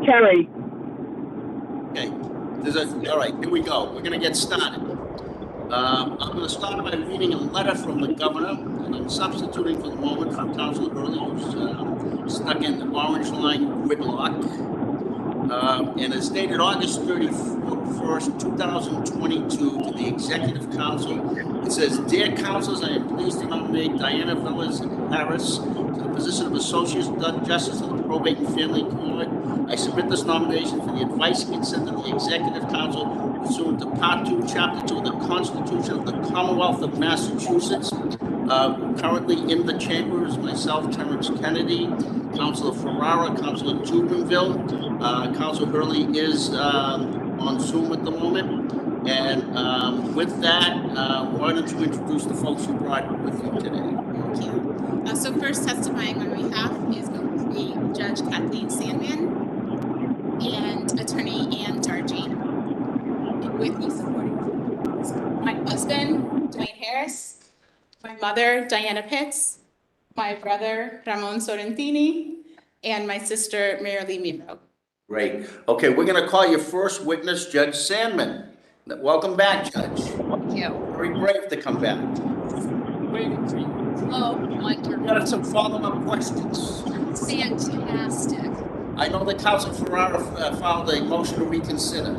Terry. Okay. All right, here we go. We're going to get started. I'm going to start by reading a letter from the governor, and I'm substituting for the moment for Councilor Hurley, who's stuck in the orange line gridlock. And it's dated August 31st, 2022 to the Executive Council. It says, "Dear Councilors, I am pleased to nominate Diana Velez Harris to the position of Associate Justice of the Probate and Family Court. I submit this nomination for the advice and consent of the Executive Council pursuant to Part 2, Chapter 2 of the Constitution of the Commonwealth of Massachusetts. Currently in the chamber is myself, Terrence Kennedy, Councilor Ferrara, Councilor Jubenville. Councilor Hurley is on Zoom at the moment. And with that, why don't you introduce the folks you brought with you today? Thank you. So first testifying on behalf is going to be Judge Kathleen Sandman and Attorney Ann Dargy. With me supporting my husband, Dwayne Harris, my mother, Diana Pitts, my brother, Ramon Sorrentini, and my sister, Mary Lee Miro. Great. Okay, we're going to call your first witness, Judge Sandman. Welcome back, Judge. Thank you. Very brave to come back. Oh, wonderful. We got some follow-up questions. Fantastic. I know that Councilor Ferrara filed a motion to reconsider.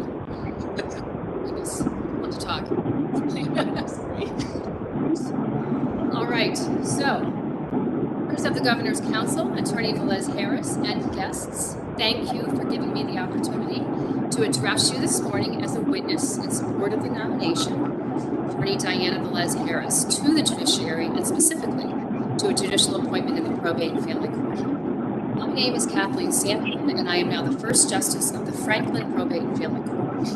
Goodness, want to talk. All right, so members of the Governor's Council, Attorney Velez Harris, and guests, thank you for giving me the opportunity to address you this morning as a witness in support of the nomination of Attorney Diana Velez Harris to the judiciary and specifically to a judicial appointment in the Probate and Family Court. My name is Kathleen Sandman, and I am now the first justice of the Franklin Probate and Family Court.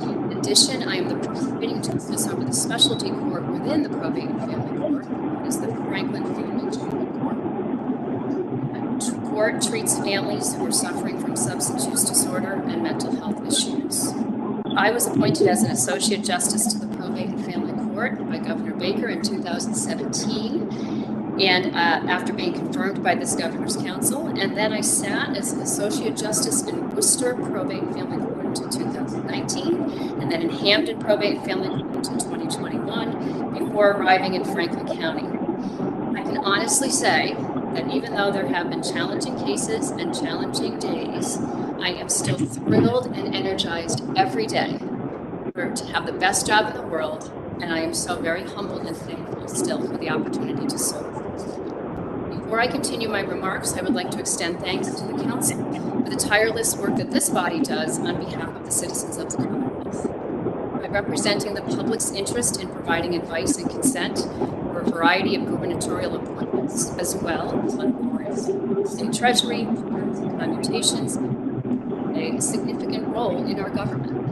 In addition, I am the presiding justice over the specialty court within the Probate and Family Court, known as the Franklin Family Juvenile Court. The court treats families who are suffering from substance use disorder and mental health issues. I was appointed as an associate justice to the Probate and Family Court by Governor Baker in 2017. And after being confirmed by this Governor's Council, and then I sat as an Associate Justice in Worcester Probate and Family Court until 2019, and then in Hampden Probate and Family Court until 2021, before arriving in Franklin County. I can honestly say that even though there have been challenging cases and challenging days, I am still thrilled and energized every day to have the best job in the world, and I am so very humbled and thankful still for the opportunity to serve. Before I continue my remarks, I would like to extend thanks to the Council for the tireless work that this body does on behalf of the citizens of the Commonwealth. By representing the public's interest in providing advice and consent for a variety of gubernatorial appointments, as well as on boards, in Treasury, and commutations, play a significant role in our government.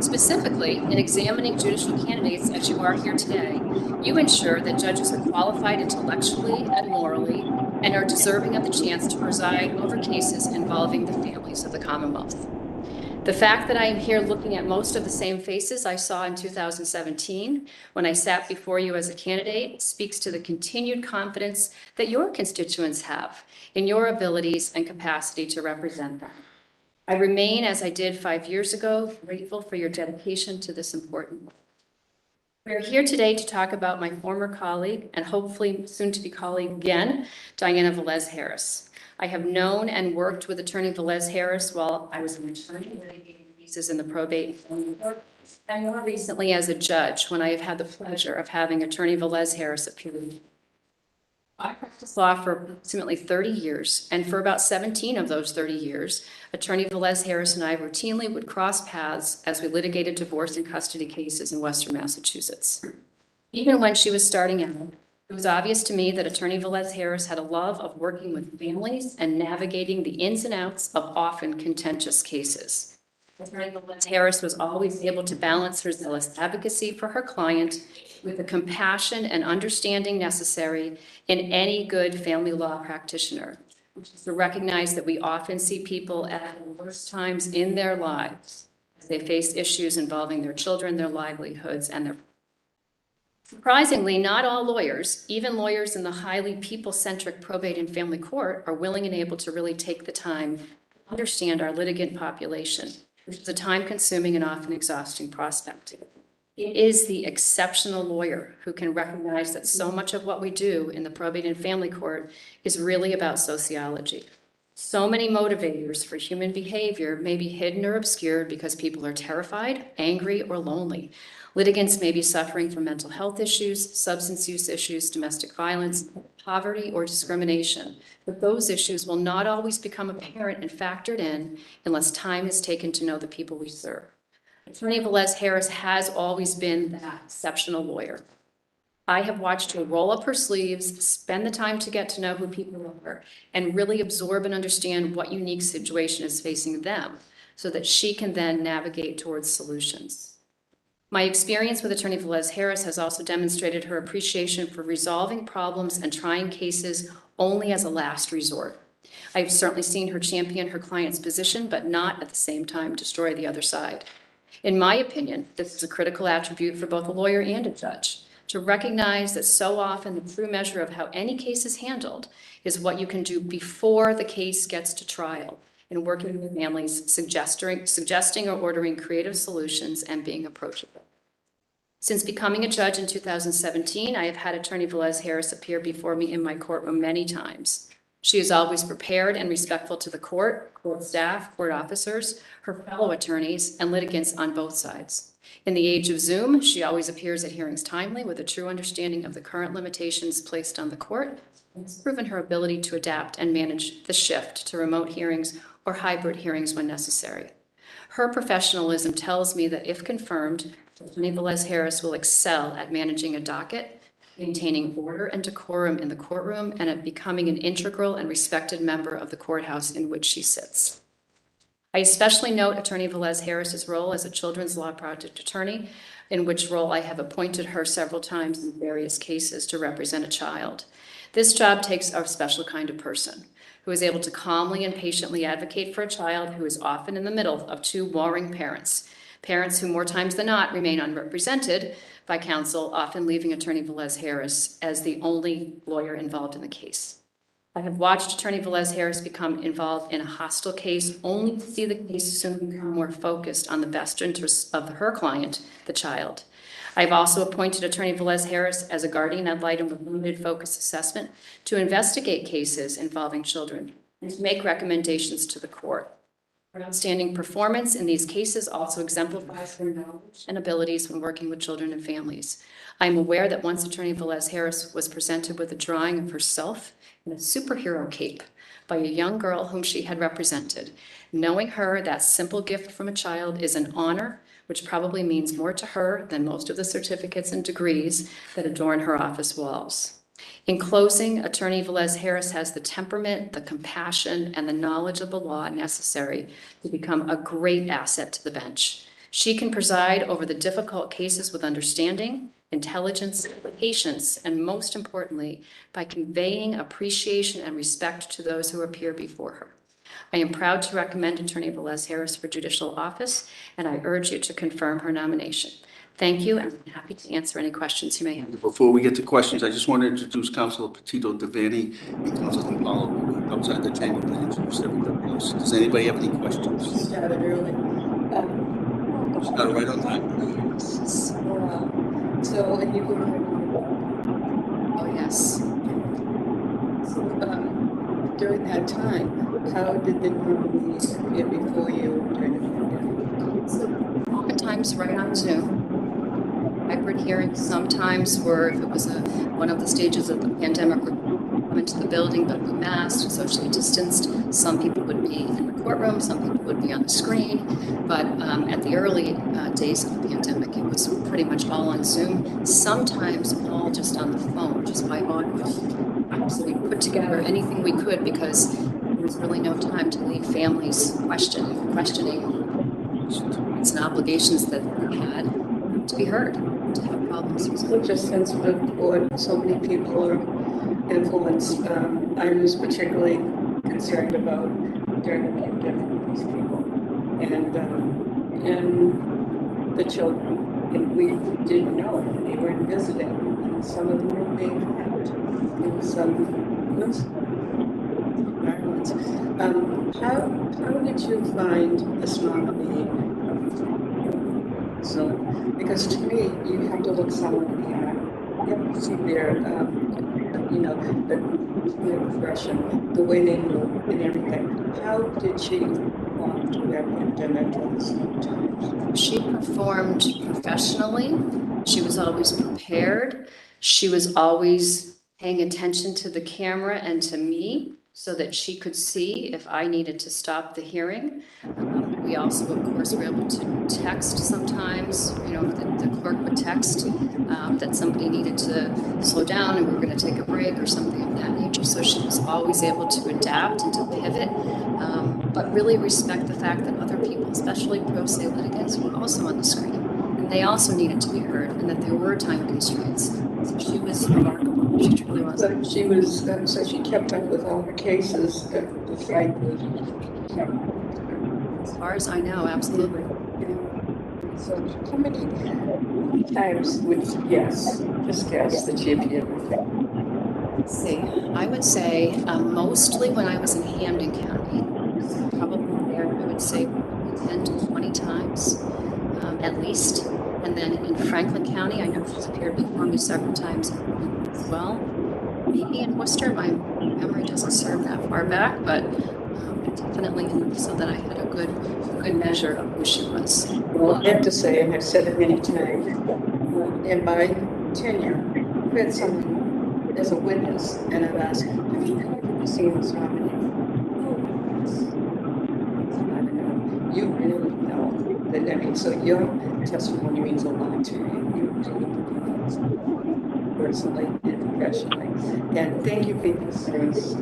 Specifically, in examining judicial candidates as you are here today, you ensure that judges are qualified intellectually and morally and are deserving of the chance to preside over cases involving the families of the Commonwealth. The fact that I am here looking at most of the same faces I saw in 2017 when I sat before you as a candidate speaks to the continued confidence that your constituents have in your abilities and capacity to represent them. I remain, as I did 5 years ago, grateful for your dedication to this important work. We are here today to talk about my former colleague and hopefully soon to be colleague again, Diana Velez Harris. I have known and worked with Attorney Velez Harris while I was an attorney litigating cases in the Probate and Family Court, and more recently as a judge when I have had the pleasure of having Attorney Velez Harris appear. I practiced law for approximately 30 years, and for about 17 of those 30 years, Attorney Velez Harris and I routinely would cross paths as we litigated divorce and custody cases in Western Massachusetts. Even when she was starting out, it was obvious to me that Attorney Velez Harris had a love of working with families and navigating the ins and outs of often contentious cases. Attorney Velez Harris was always able to balance her zealous advocacy for her client with the compassion and understanding necessary in any good family law practitioner, which is to recognize that we often see people at the worst times in their lives as they face issues involving their children, their livelihoods, and their. Surprisingly, not all lawyers, even lawyers in the highly people-centric probate and family court, are willing and able to really take the time to understand our litigant population, which is a time-consuming and often exhausting prospect. It is the exceptional lawyer who can recognize that so much of what we do in the probate and family court is really about sociology. So many motivators for human behavior may be hidden or obscured because people are terrified, angry, or lonely. Litigants may be suffering from mental health issues, substance use issues, domestic violence, poverty, or discrimination. But those issues will not always become apparent and factored in unless time is taken to know the people we serve. Attorney Velez Harris has always been that exceptional lawyer. I have watched her roll up her sleeves, spend the time to get to know who people are, and really absorb and understand what unique situation is facing them so that she can then navigate towards solutions. My experience with Attorney Velez Harris has also demonstrated her appreciation for resolving problems and trying cases only as a last resort. I've certainly seen her champion her client's position, but not at the same time destroy the other side. In my opinion, this is a critical attribute for both a lawyer and a judge, to recognize that so often the true measure of how any case is handled is what you can do before the case gets to trial, in working with families, suggesting or ordering creative solutions, and being approachable. Since becoming a judge in 2017, I have had Attorney Velez Harris appear before me in my courtroom many times. She is always prepared and respectful to the court staff, court officers, her fellow attorneys, and litigants on both sides. In the age of Zoom, she always appears at hearings timely with a true understanding of the current limitations placed on the court, and has proven her ability to adapt and manage the shift to remote hearings or hybrid hearings when necessary. Her professionalism tells me that if confirmed, Attorney Velez Harris will excel at managing a docket, maintaining order and decorum in the courtroom, and at becoming an integral and respected member of the courthouse in which she sits. I especially note Attorney Velez Harris's role as a children's law project attorney, in which role I have appointed her several times in various cases to represent a child. This job takes a special kind of person who is able to calmly and patiently advocate for a child who is often in the middle of two warring parents who more times than not remain unrepresented by counsel, often leaving Attorney Velez Harris as the only lawyer involved in the case. I have watched Attorney Velez Harris become involved in a hostile case only to see the case soon become more focused on the best interests of her client, the child. I've also appointed Attorney Velez Harris as a guardian ad litem with limited focus assessment to investigate cases involving children and to make recommendations to the court. Her outstanding performance in these cases also exemplifies her knowledge and abilities when working with children and families. I am aware that once Attorney Velez Harris was presented with a drawing of herself in a superhero cape by a young girl whom she had represented. Knowing her, that simple gift from a child is an honor, which probably means more to her than most of the certificates and degrees that adorn her office walls. In closing, Attorney Velez Harris has the temperament, the compassion, and the knowledge of the law necessary to become a great asset to the bench. She can preside over the difficult cases with understanding, intelligence, patience, and most importantly, by conveying appreciation and respect to those who appear before her. I am proud to recommend Attorney Velez Harris for judicial office, and I urge you to confirm her nomination. Thank you, and I'm happy to answer any questions you may have. Before we get to questions, I just want to introduce Councilor Petito Devaney and Councilor Impalo outside the chamber to introduce everybody else. Does anybody have any questions? Started early. Started right on time. So, and you were, Oh, yes. so, during that time, how did the nominees appear before you during the pandemic? Oftentimes right on Zoom. Hybrid hearings sometimes were, if it was one of the stages of the pandemic, were come into the building but be masked, socially distanced. Some people would be in the courtroom, some people would be on the screen. But at the early days of the pandemic, it was pretty much all on Zoom, sometimes all just on the phone, just by audio. So we put together anything we could because there was really no time to leave families questioning rights and obligations that they had to be heard, to have problems resolved. Such a sensitive board, so many people are influenced. I was particularly concerned about during the pandemic, these people and the children. And we didn't know, they weren't visiting, and some of them were being kept. And some, violence. How did you find this nominee? So, because to me, you have to look someone in the eye. You have to see their, the expression, the way they move, and everything. How did she walk through that pandemic at the same time? She performed professionally. She was always prepared. She was always paying attention to the camera and to me so that she could see if I needed to stop the hearing. We also, of course, were able to text sometimes, the clerk would text that somebody needed to slow down and we were going to take a break or something of that nature. So she was always able to adapt and to pivot, but really respect the fact that other people, especially pro se litigants, were also on the screen. And they also needed to be heard and that there were time constraints. So she was remarkable. She truly was. So she was, so she kept up with all her cases, despite As far as I know, absolutely. So how many times would you guess, just guess, that she appeared? Let's see, I would say mostly when I was in Hampden County, probably there, I would say 10 to 20 times at least. And then in Franklin County, I know she's appeared before me several times as well. Maybe in Worcester, my memory doesn't serve that far back, but definitely so that I had a good measure of who she was. Well, I have to say, and I've said it many times, in my tenure, I've had someone as a witness, and I've asked, have you ever seen this nominee? I don't know. You really know that, I mean, so your testimony means a lot to you personally and professionally. And thank you for your service.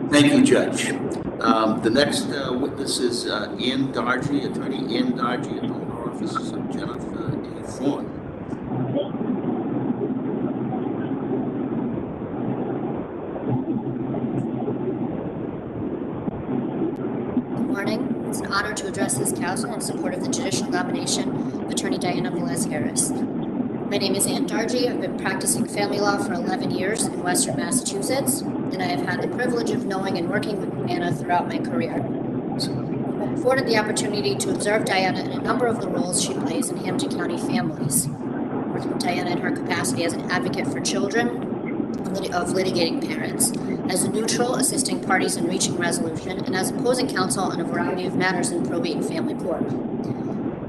Thank you, Judge. The next witness is Ann Dargy, Attorney Ann Dargy, at the law offices of Jennifer A. Thorne. Good morning. It's an honor to address this council in support of the judicial nomination of Attorney Diana Velez Harris. My name is Ann Dargy. I've been practicing family law for 11 years in Western Massachusetts, and I have had the privilege of knowing and working with Diana throughout my career. I've been afforded the opportunity to observe Diana in a number of the roles she plays in Hampden County families. Working with Diana in her capacity as an advocate for children of litigating parents, as a neutral assisting parties in reaching resolution, and as opposing counsel on a variety of matters in probate and family court.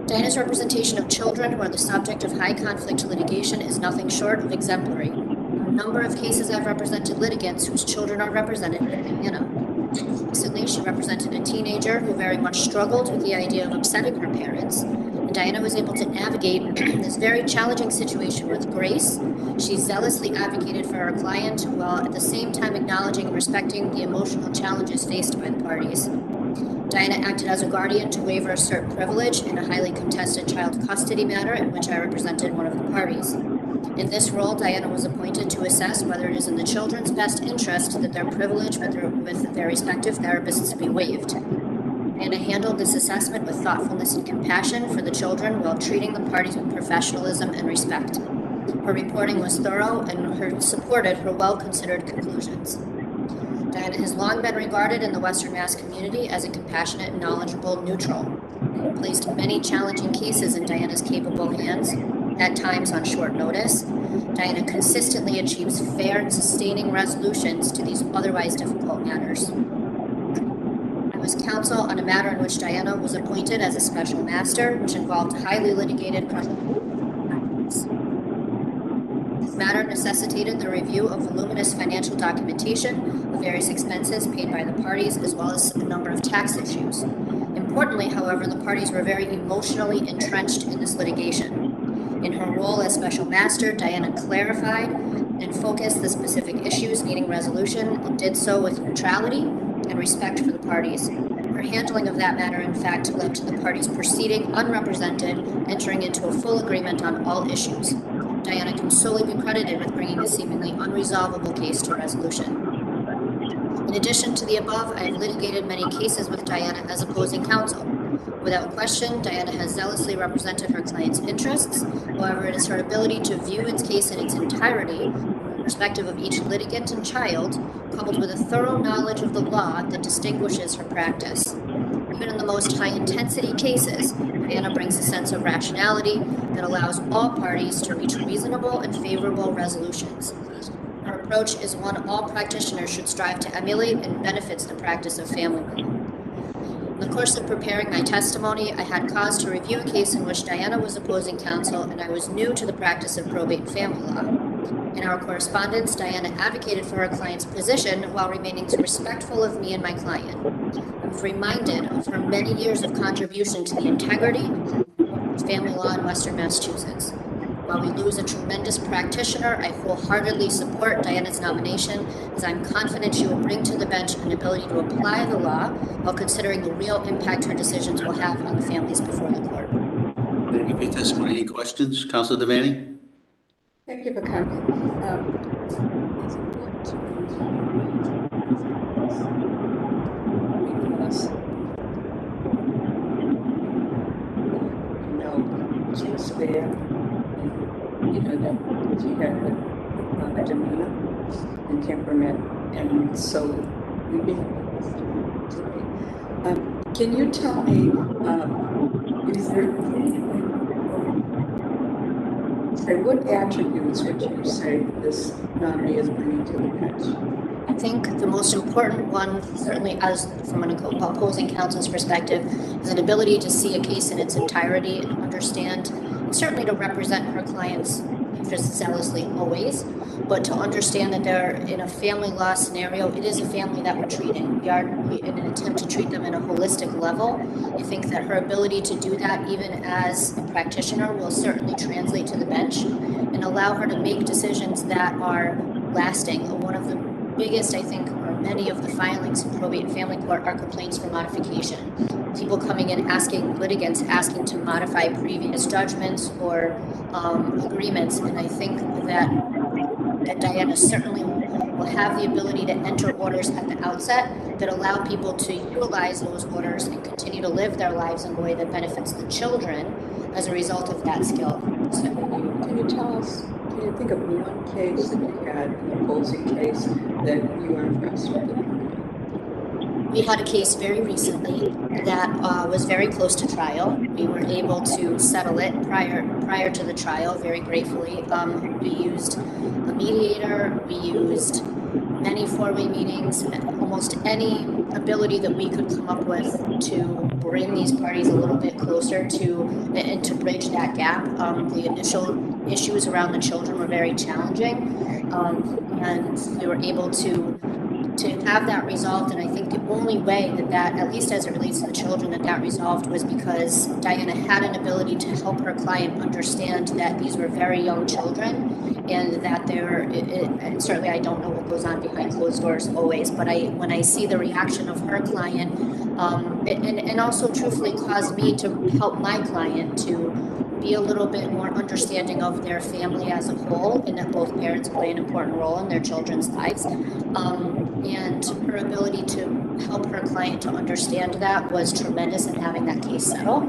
Diana's representation of children who are the subject of high conflict litigation is nothing short of exemplary. A number of cases I've represented litigants whose children are represented by Diana. Recently, she represented a teenager who very much struggled with the idea of upsetting her parents, and Diana was able to navigate this very challenging situation with grace. She zealously advocated for her client while at the same time acknowledging and respecting the emotional challenges faced by the parties. Diana acted as a guardian to waiver assert privilege in a highly contested child custody matter in which I represented one of the parties. In this role, Diana was appointed to assess whether it is in the children's best interest that their privilege with their respective therapists be waived. Diana handled this assessment with thoughtfulness and compassion for the children while treating the parties with professionalism and respect. Her reporting was thorough and supported her well-considered conclusions. Diana has long been regarded in the Western Mass community as a compassionate, knowledgeable neutral. I placed many challenging cases in Diana's capable hands, at times on short notice. Diana consistently achieves fair and sustaining resolutions to these otherwise difficult matters. I was counsel on a matter in which Diana was appointed as a special master, which involved highly litigated crimes. This matter necessitated the review of voluminous financial documentation of various expenses paid by the parties, as well as a number of tax issues. Importantly, however, the parties were very emotionally entrenched in this litigation. In her role as special master, Diana clarified and focused the specific issues needing resolution, and did so with neutrality and respect for the parties. Her handling of that matter, in fact, led to the parties proceeding unrepresented, entering into a full agreement on all issues. Diana can solely be credited with bringing a seemingly unresolvable case to resolution. In addition to the above, I have litigated many cases with Diana as opposing counsel. Without question, Diana has zealously represented her client's interests. However, it is her ability to view its case in its entirety, perspective of each litigant and child, coupled with a thorough knowledge of the law that distinguishes her practice. Even in the most high-intensity cases, Diana brings a sense of rationality that allows all parties to reach reasonable and favorable resolutions. Her approach is one all practitioners should strive to emulate and benefits the practice of family law. In the course of preparing my testimony, I had cause to review a case in which Diana was opposing counsel and I was new to the practice of probate and family law. In our correspondence, Diana advocated for her client's position while remaining respectful of me and my client. I was reminded of her many years of contribution to the integrity of family law in Western Massachusetts. While we lose a tremendous practitioner, I wholeheartedly support Diana's nomination, as I'm confident she will bring to the bench an ability to apply the law while considering the real impact her decisions will have on the families before the court. Thank you for your testimony. Any questions? Councilor Devaney? Thank you for coming. It's important to because she was there, that she had a demeanor and temperament, and so we can you tell me, is there what attributes would you say this nominee is bringing to the bench? I think the most important one, certainly as from an opposing counsel's perspective, is an ability to see a case in its entirety and understand, and certainly to represent her client's interests zealously always, but to understand that they're in a family law scenario, it is a family that we're treating. We are in an attempt to treat them in a holistic level. I think that her ability to do that, even as a practitioner, will certainly translate to the bench and allow her to make decisions that are lasting. One of the biggest, I think, or many of the filings in probate and family court are complaints for modification. People coming in litigants asking to modify previous judgments or agreements, and I think that Diana certainly will have the ability to enter orders at the outset that allow people to utilize those orders and continue to live their lives in a way that benefits the children as a result of that skill. So, can you tell us, can you think of one case that you had, an opposing case, that you were impressed with? we had a case very recently that was very close to trial. We were able to settle it prior to the trial, very gratefully. We used a mediator, we used many four-way meetings, almost any ability that we could come up with to bring these parties a little bit closer to and to bridge that gap. The initial issues around the children were very challenging, and we were able to have that resolved. And I think the only way that, at least as it relates to the children, that resolved was because Diana had an ability to help her client understand that these were very young children, and that and certainly I don't know what goes on behind closed doors always, but when I see the reaction of her client, and also truthfully caused me to help my client to be a little bit more understanding of their family as a whole, and that both parents play an important role in their children's lives. And her ability to help her client to understand that was tremendous in having that case settle.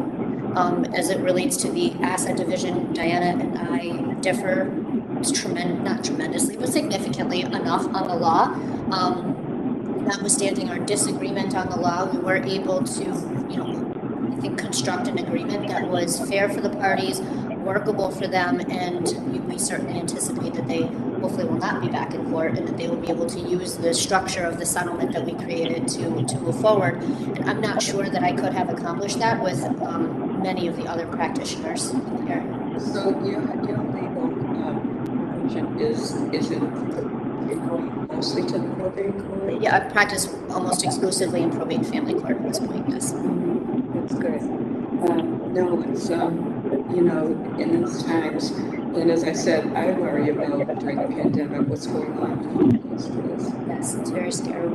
As it relates to the asset division, Diana and I differ not tremendously, but significantly enough on the law. Notwithstanding our disagreement on the law, we were able to, I think, construct an agreement that was fair for the parties, workable for them, and we certainly anticipate that they hopefully will not be back in court, and that they will be able to use the structure of the settlement that we created to move forward. And I'm not sure that I could have accomplished that with many of the other practitioners here. So your legal profession is it mostly to the probate court? Yeah, I've practiced almost exclusively in probate and family court at this point, yes. That's good. No, it's in these times, and as I said, I worry about during the pandemic what's going on. Yes, it's very scary.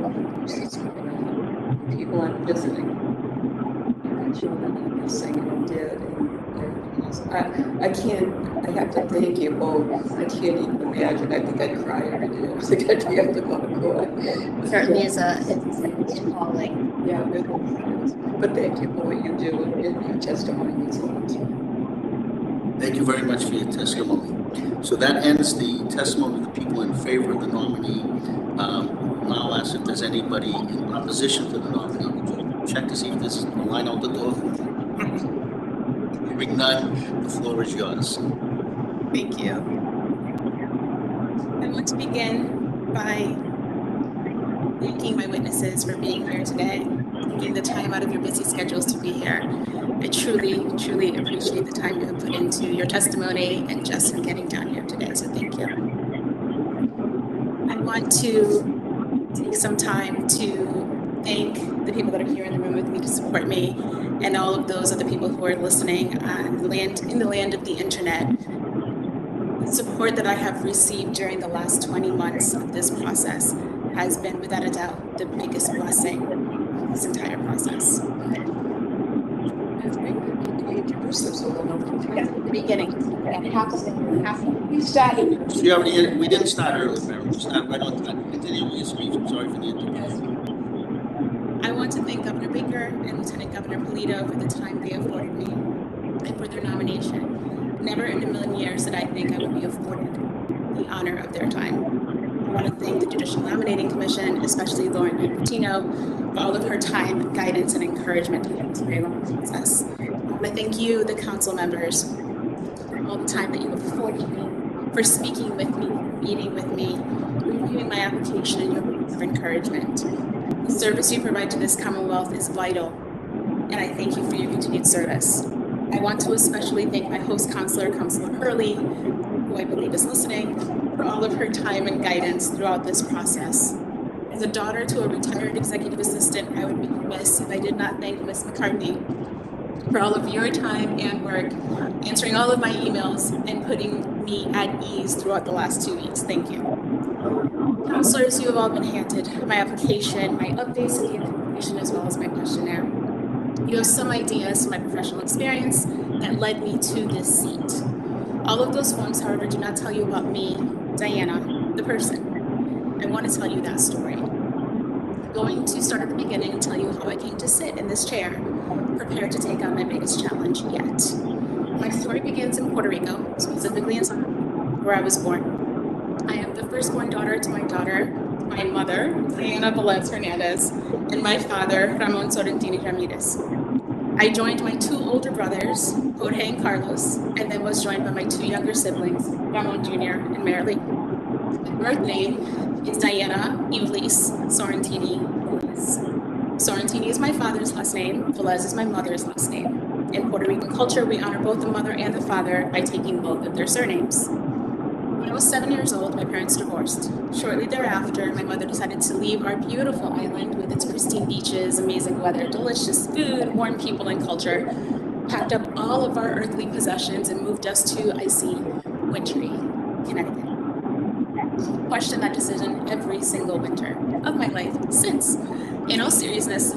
People aren't visiting. Children are missing and dead. I have to thank you both. I can't even imagine. I think I'd cry every day. I think I'd be able to go to court. Certainly it's appalling. Yeah, it is. But thank you for what you do, and your testimony means a lot to me. Thank you very much for your testimony. So that ends the testimony of the people in favor of the nominee. Now I'll ask if there's anybody in opposition to the nominee. Would you check to see if there's a line out the door? Hearing none, the floor is yours. Thank you. I want to begin by thanking my witnesses for being here today, taking the time out of your busy schedules to be here. I truly, truly appreciate the time you have put into your testimony and just in getting down here today, so thank you. I want to take some time to thank the people that are here in the room with me to support me and all of those other people who are listening on the land of the internet. The support that I have received during the last 20 months of this process has been, without a doubt, the biggest blessing of this entire process. The beginning. We started. We didn't start early, Mary. We started right on time. Continue with your speech. I'm sorry for the interruption. I want to thank Governor Baker and Lieutenant Governor Polito for the time they afforded me and for their nomination. Never in a million years did I think I would be afforded the honor of their time. I want to thank the Judicial Nominating Commission, especially Lauren Patino, for all of her time, guidance, and encouragement through this very long process. I want to thank you, the council members, for all the time that you have afforded me, for speaking with me, meeting with me, reviewing my application, and your words of encouragement. The service you provide to this Commonwealth is vital, and I thank you for your continued service. I want to especially thank my host counselor, Counselor Hurley, who I believe is listening, for all of her time and guidance throughout this process. As a daughter to a retired executive assistant, I would be remiss if I did not thank Ms. McCartney for all of your time and work, answering all of my emails and putting me at ease throughout the last 2 weeks. Thank you. Counselors, you have all been handed my application, my updates to the information, as well as my questionnaire. You have some ideas from my professional experience that led me to this seat. All of those forms, however, do not tell you about me, Diana, the person. I want to tell you that story. I'm going to start at the beginning and tell you how I came to sit in this chair, prepared to take on my biggest challenge yet. My story begins in Puerto Rico, specifically in San Juan, where I was born. I am the firstborn daughter to my mother, Diana Velez Hernandez, and my father, Ramon Sorrentini Ramirez. I joined my 2 older brothers, Jorge and Carlos, and then was joined by my 2 younger siblings, Ramon Jr. and Marilee. My birth name is Diana Velez Sorrentini Velez. Sorrentini is my father's last name, Velez is my mother's last name. In Puerto Rican culture, we honor both the mother and the father by taking both of their surnames. When I was 7 years old, my parents divorced. Shortly thereafter, my mother decided to leave our beautiful island with its pristine beaches, amazing weather, delicious food, warm people, and culture, packed up all of our earthly possessions, and moved us to icy, wintry Connecticut. Questioned that decision every single winter of my life since. In all seriousness,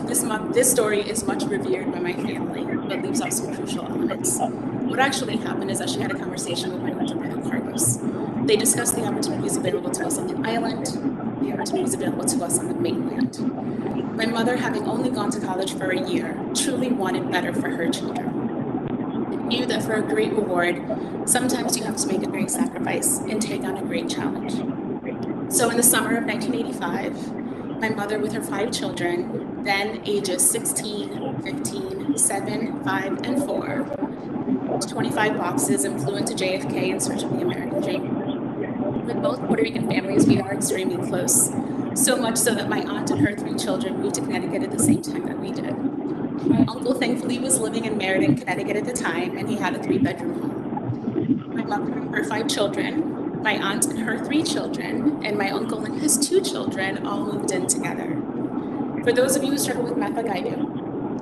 this story is much revered by my family, but leaves out some crucial elements. What actually happened is that she had a conversation with my older brother, Carlos. They discussed the opportunities available to us on the island, the opportunities available to us on the mainland. My mother, having only gone to college for a year, truly wanted better for her children. And knew that for a great reward, sometimes you have to make a great sacrifice and take on a great challenge. So in the summer of 1985, my mother with her 5 children, then ages 16, 15, 7, 5, and 4, 25 boxes, and flew into JFK in search of the American dream. With both Puerto Rican families, we are extremely close, so much so that my aunt and her 3 children moved to Connecticut at the same time that we did. My uncle thankfully was living and married in Connecticut at the time, and he had a 3-bedroom home. My mother and her 5 children, my aunt and her 3 children, and my uncle and his 2 children all moved in together. For those of you who struggle with math like I do,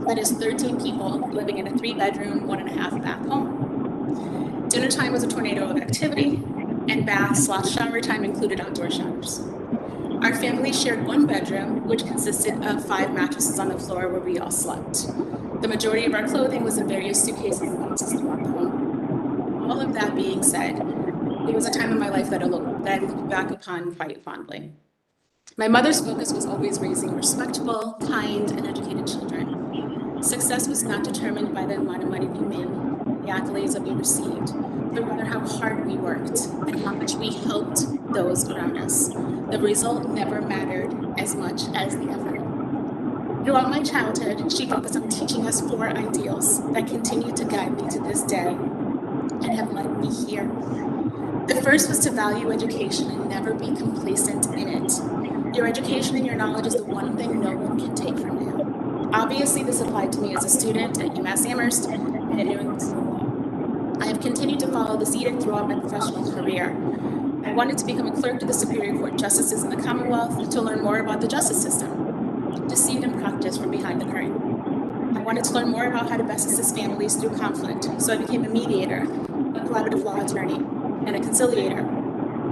that is 13 people living in a 3-bedroom, 1.5 bath home. Dinner time was a tornado of activity, and bath/shower time included outdoor showers. Our family shared 1 bedroom, which consisted of 5 mattresses on the floor where we all slept. The majority of our clothing was in various suitcases and boxes throughout the home. All of that being said, it was a time in my life that I look back upon quite fondly. My mother's focus was always raising respectable, kind, and educated children. Success was not determined by the amount of money we made. the accolades that we received, but rather how hard we worked and how much we helped those around us. The result never mattered as much as the effort. Throughout my childhood, she focused on teaching us 4 ideals that continue to guide me to this day and have led me here. The first was to value education and never be complacent in it. Your education and your knowledge is the one thing no one can take from you. Obviously, this applied to me as a student at UMass Amherst and at New England School of Law. I have continued to follow this edict throughout my professional career. I wanted to become a clerk to the Superior Court Justices in the Commonwealth to learn more about the justice system, to see it in practice from behind the curtain. I wanted to learn more about how to best assist families through conflict, so I became a mediator, a collaborative law attorney, and a conciliator.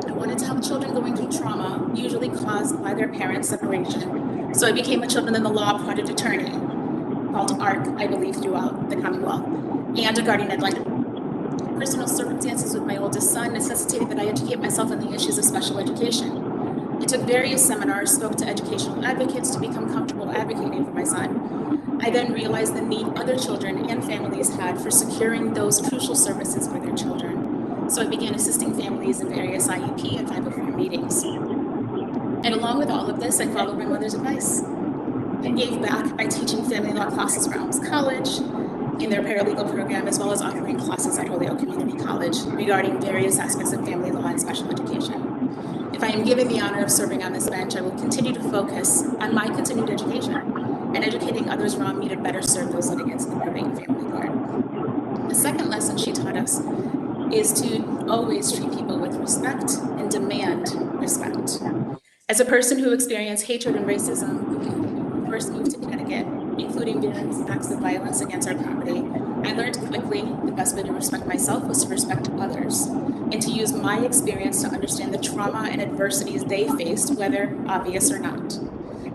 I wanted to help children going through trauma, usually caused by their parents' separation, so I became a children in the law project attorney, called ARC, I believe, throughout the Commonwealth, and a guardian ad litem. Personal circumstances with my oldest son necessitated that I educate myself on the issues of special education. I took various seminars, spoke to educational advocates to become comfortable advocating for my son. I then realized the need other children and families had for securing those crucial services for their children. So I began assisting families in various IEP and 504 meetings. And along with all of this, I followed my mother's advice. I gave back by teaching family law classes around college, in their paralegal program, as well as offering classes at Hurley Community College regarding various aspects of family law and special education. If I am given the honor of serving on this bench, I will continue to focus on my continued education and educating others around me to better serve those litigants in the probate and family court. The second lesson she taught us is to always treat people with respect and demand respect. As a person who experienced hatred and racism, first moved to Connecticut, including various acts of violence against our property, I learned quickly the best way to respect myself was to respect others and to use my experience to understand the trauma and adversities they faced, whether obvious or not.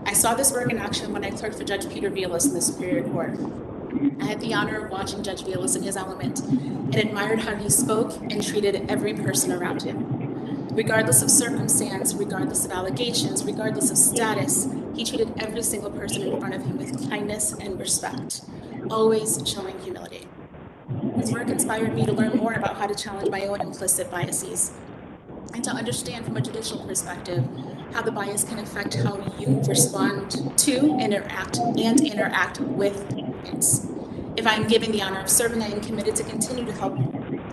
I saw this work in action when I clerked for Judge Peter Velez in the Superior Court. I had the honor of watching Judge Velez in his element and admired how he spoke and treated every person around him. Regardless of circumstance, regardless of allegations, regardless of status, he treated every single person in front of him with kindness and respect, always showing humility. His work inspired me to learn more about how to challenge my own implicit biases and to understand from a judicial perspective how the bias can affect how you respond to, interact with clients. If I am given the honor of serving, I am committed to continue to help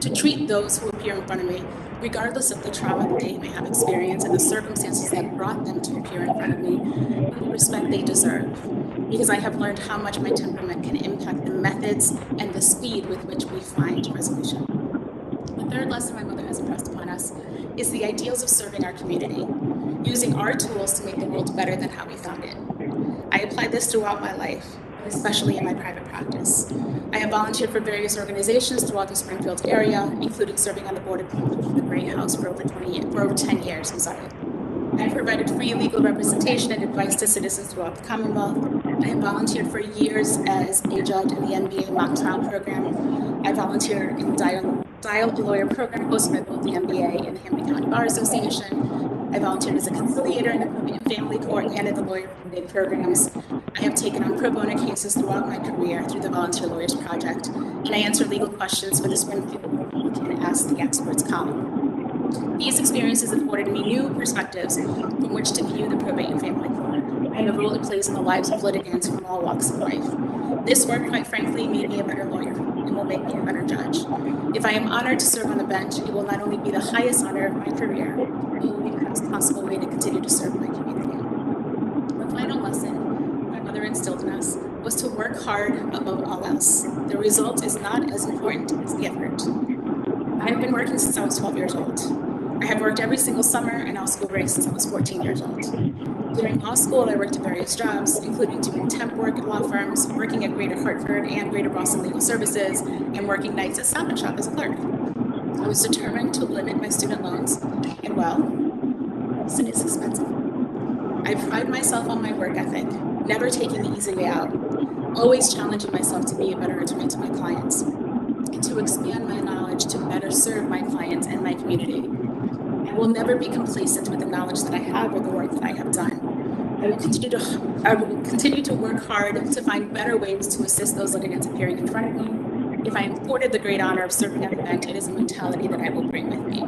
to treat those who appear in front of me, regardless of the trauma that they may have experienced and the circumstances that brought them to appear in front of me, with the respect they deserve. Because I have learned how much my temperament can impact the methods and the speed with which we find resolution. The third lesson my mother has impressed upon us is the ideals of serving our community, using our tools to make the world better than how we found it. I applied this throughout my life, especially in my private practice. I have volunteered for various organizations throughout the Springfield area, including serving on the board of the Gray House for over 10 years. I have provided free legal representation and advice to citizens throughout the Commonwealth. I have volunteered for years as a judge in the MBA mock trial program. I volunteer in the Dial a Lawyer program hosted by both the MBA and the Hampton County Bar Association. I volunteered as a conciliator in the Probate and Family Court and in the Lawyer Probate programs. I have taken on pro bono cases throughout my career through the Volunteer Lawyers Project, and I answer legal questions for the Springfield Republican Ask the Experts column. These experiences afforded me new perspectives from which to view the probate and family court and the role it plays in the lives of litigants from all walks of life. This work, quite frankly, made me a better lawyer and will make me a better judge. If I am honored to serve on the bench, it will not only be the highest honor of my career, it will be the best possible way to continue to serve my community. The final lesson my mother instilled in us was to work hard above all else. The result is not as important as the effort. I have been working since I was 12 years old. I have worked every single summer and all school breaks since I was 14 years old. During law school, I worked at various jobs, including doing temp work at law firms, working at Greater Hartford and Greater Boston Legal Services, and working nights at Stop and Shop as a clerk. I was determined to limit my student loans, and well, it is expensive. I pride myself on my work ethic, never taking the easy way out, always challenging myself to be a better attorney to my clients, and to expand my knowledge to better serve my clients and my community. I will never be complacent with the knowledge that I have or the work that I have done. I will continue to work hard to find better ways to assist those litigants appearing in front of me, If I am afforded the great honor of serving at an event, it is a mentality that I will bring with me.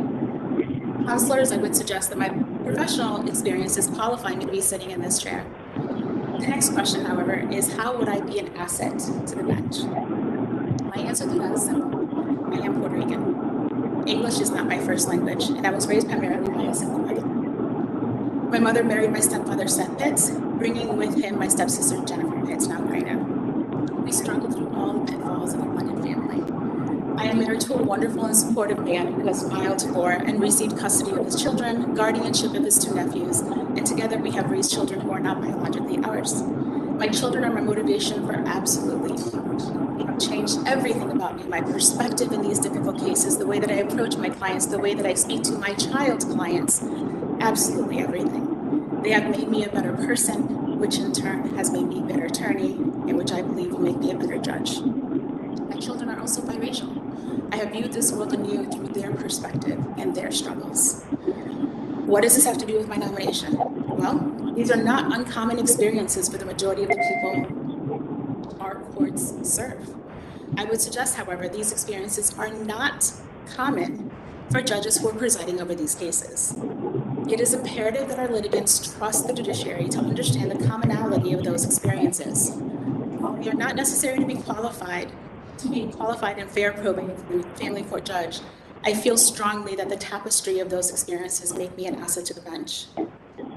Counselors, I would suggest that my professional experiences qualify me to be sitting in this chair. The next question, however, is how would I be an asset to the bench? My answer to that is simple. I am Puerto Rican. English is not my first language, and I was raised primarily by a single mother. My mother married my stepfather, Seth Pitts, bringing with him my stepsister, Jennifer Pitts, now Greta. We struggled through all the pitfalls of a blended family. I am married to a wonderful and supportive man who has filed for and received custody of his children, guardianship of his 2 nephews, and together we have raised children who are not biologically ours. My children are my motivation for absolutely everything. They have changed everything about me, my perspective in these difficult cases, the way that I approach my clients, the way that I speak to my child's clients, absolutely everything. They have made me a better person, which in turn has made me a better attorney, and which I believe will make me a better judge. My children are also biracial. I have viewed this world anew through their perspective and their struggles. What does this have to do with my nomination? Well, these are not uncommon experiences for the majority of the people our courts serve. I would suggest, however, these experiences are not common for judges who are presiding over these cases. It is imperative that our litigants trust the judiciary to understand the commonality of those experiences. While we are not necessary to be qualified and fair probate family court judge, I feel strongly that the tapestry of those experiences make me an asset to the bench.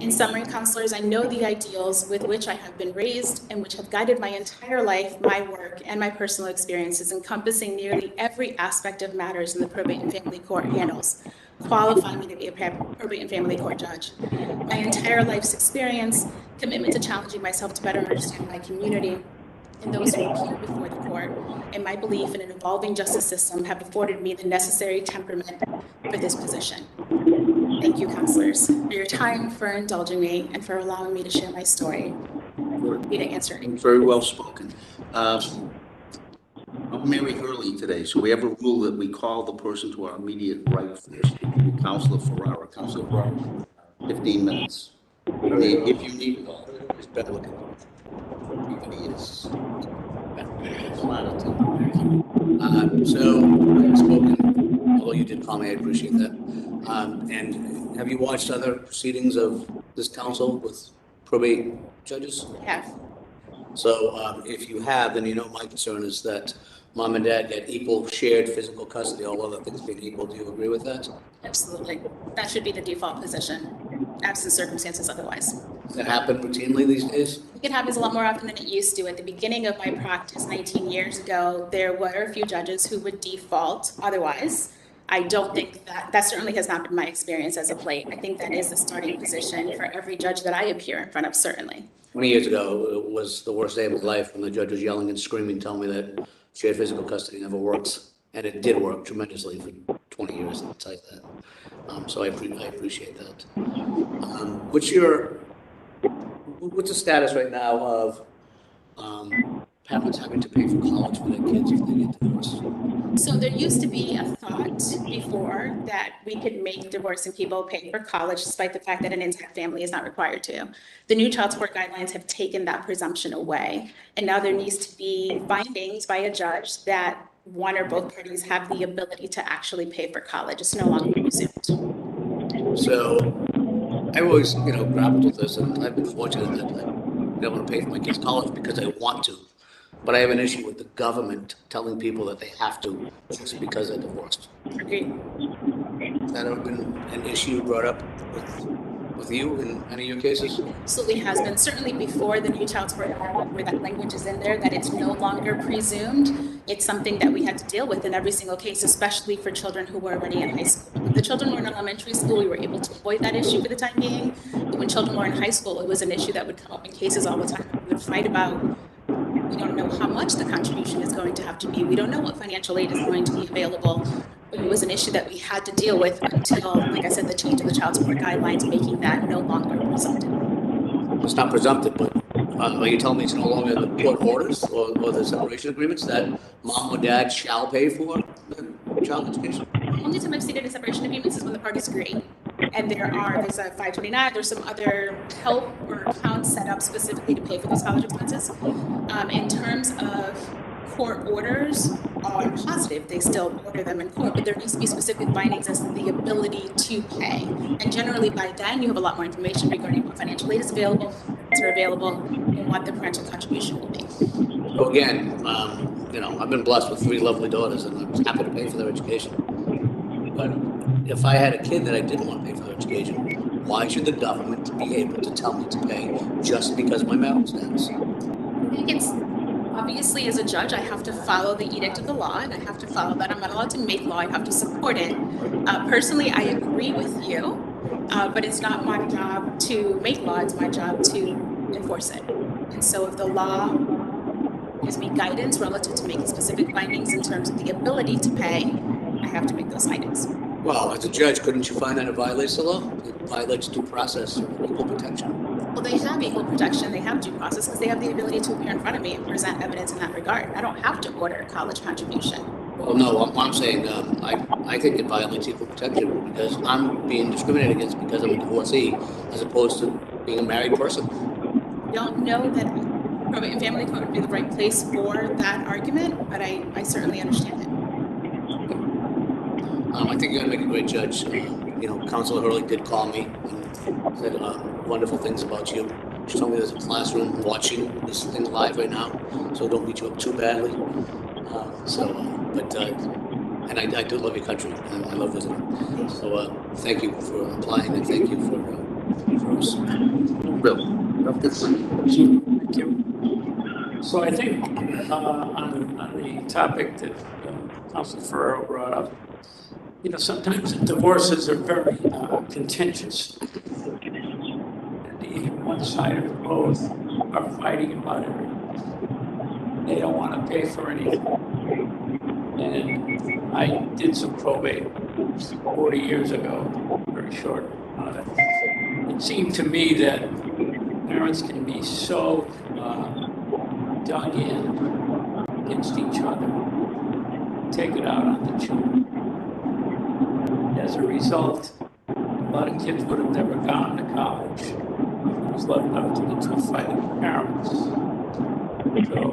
In summary, counselors, I know the ideals with which I have been raised and which have guided my entire life, my work, and my personal experiences, encompassing nearly every aspect of matters in the probate and family court handles, qualify me to be a probate and family court judge. My entire life's experience, commitment to challenging myself to better understand my community, and those who appear before the court, and my belief in an evolving justice system have afforded me the necessary temperament for this position. Thank you, counselors, for your time, for indulging me, and for allowing me to share my story. Happy to answer any. Very well spoken. I'm Mary Hurley today, so we have a rule that we call the person to our immediate right first. Counselor Ferrara. Counselor Ferrara, 15 minutes. If you need it all, it's better looking. He is. So I've spoken, although you did call me, I appreciate that. And have you watched other proceedings of this council with probate judges? Yeah. So if you have, then you know my concern is that mom and dad get equal shared physical custody, all other things being equal. Do you agree with that? Absolutely. That should be the default position, absent circumstances otherwise. Does that happen routinely these days? It happens a lot more often than it used to. At the beginning of my practice 19 years ago, there were a few judges who would default otherwise. I don't think that certainly has not been my experience as of late. I think that is the starting position for every judge that I appear in front of, certainly. 20 years ago, it was the worst day of my life when the judge was yelling and screaming, telling me that shared physical custody never works. And it did work tremendously for 20 years, I'll tell you that. So I appreciate that. What's the status right now of parents having to pay for college for their kids if they get divorced? So there used to be a thought before that we could make divorcing people pay for college, despite the fact that an intact family is not required to. The new child support guidelines have taken that presumption away. And now there needs to be findings by a judge that one or both parties have the ability to actually pay for college. It's no longer presumed. So I've always, grappled with this, and I've been fortunate that I've been able to pay for my kids' college because I want to. But I have an issue with the government telling people that they have to just because they're divorced. Agreed. Has that ever been an issue brought up with you in any of your cases? Absolutely has been. Certainly before the new child support guideline, where that language is in there, that it's no longer presumed. It's something that we had to deal with in every single case, especially for children who were already in high school. If the children were in elementary school, we were able to avoid that issue for the time being. But when children were in high school, it was an issue that would come up in cases all the time. We would fight about, we don't know how much the contribution is going to have to be. We don't know what financial aid is going to be available. But it was an issue that we had to deal with until, like I said, the change of the child support guidelines, making that no longer presumptive. It's not presumptive, but are you telling me it's no longer in the court orders or the separation agreements that mom or dad shall pay for the child education? The only time I've seen it in separation agreements is when the parties agree. And there's a 529, there's some other help or accounts set up specifically to pay for those college expenses. In terms of court orders are positive. They still order them in court, but there needs to be specific findings as to the ability to pay. And generally by then you have a lot more information regarding what financial aid is available, are available, and what the parental contribution will be. So again, I've been blessed with 3 lovely daughters, and I'm happy to pay for their education. But if I had a kid that I didn't want to pay for their education, why should the government be able to tell me to pay just because of my marital status? I think it's obviously, as a judge, I have to follow the edict of the law, and I have to follow that. I'm not allowed to make law. I have to support it. Personally, I agree with you, but it's not my job to make law. It's my job to enforce it. And so if the law gives me guidance relative to making specific findings in terms of the ability to pay, I have to make those findings. Well, as a judge, couldn't you find that it violates the law? It violates due process or equal protection. Well, they have equal protection. They have due process because they have the ability to appear in front of me and present evidence in that regard. I don't have to order a college contribution. Well, no, I'm saying I think it violates equal protection because I'm being discriminated against because I'm a divorcee as opposed to being a married person. I don't know that probate and family court would be the right place for that argument, but I certainly understand it. I think you're going to make a great judge. Counselor Hurley did call me and said wonderful things about you. She told me there's a classroom watching this thing live right now, so don't beat you up too badly. And I do love your country, and I love visiting. So thank you for applying, and thank you for us. Bill. Thank you. So I think on the topic that Councilor Ferrero brought up, sometimes divorces are very contentious. And one side or both are fighting about everything. They don't want to pay for anything. And I did some probate 40 years ago, very short. It seemed to me that parents can be so dug in against each other, take it out on the children. As a result, a lot of kids would have never gone to college. It was left up to the 2 fighting parents. So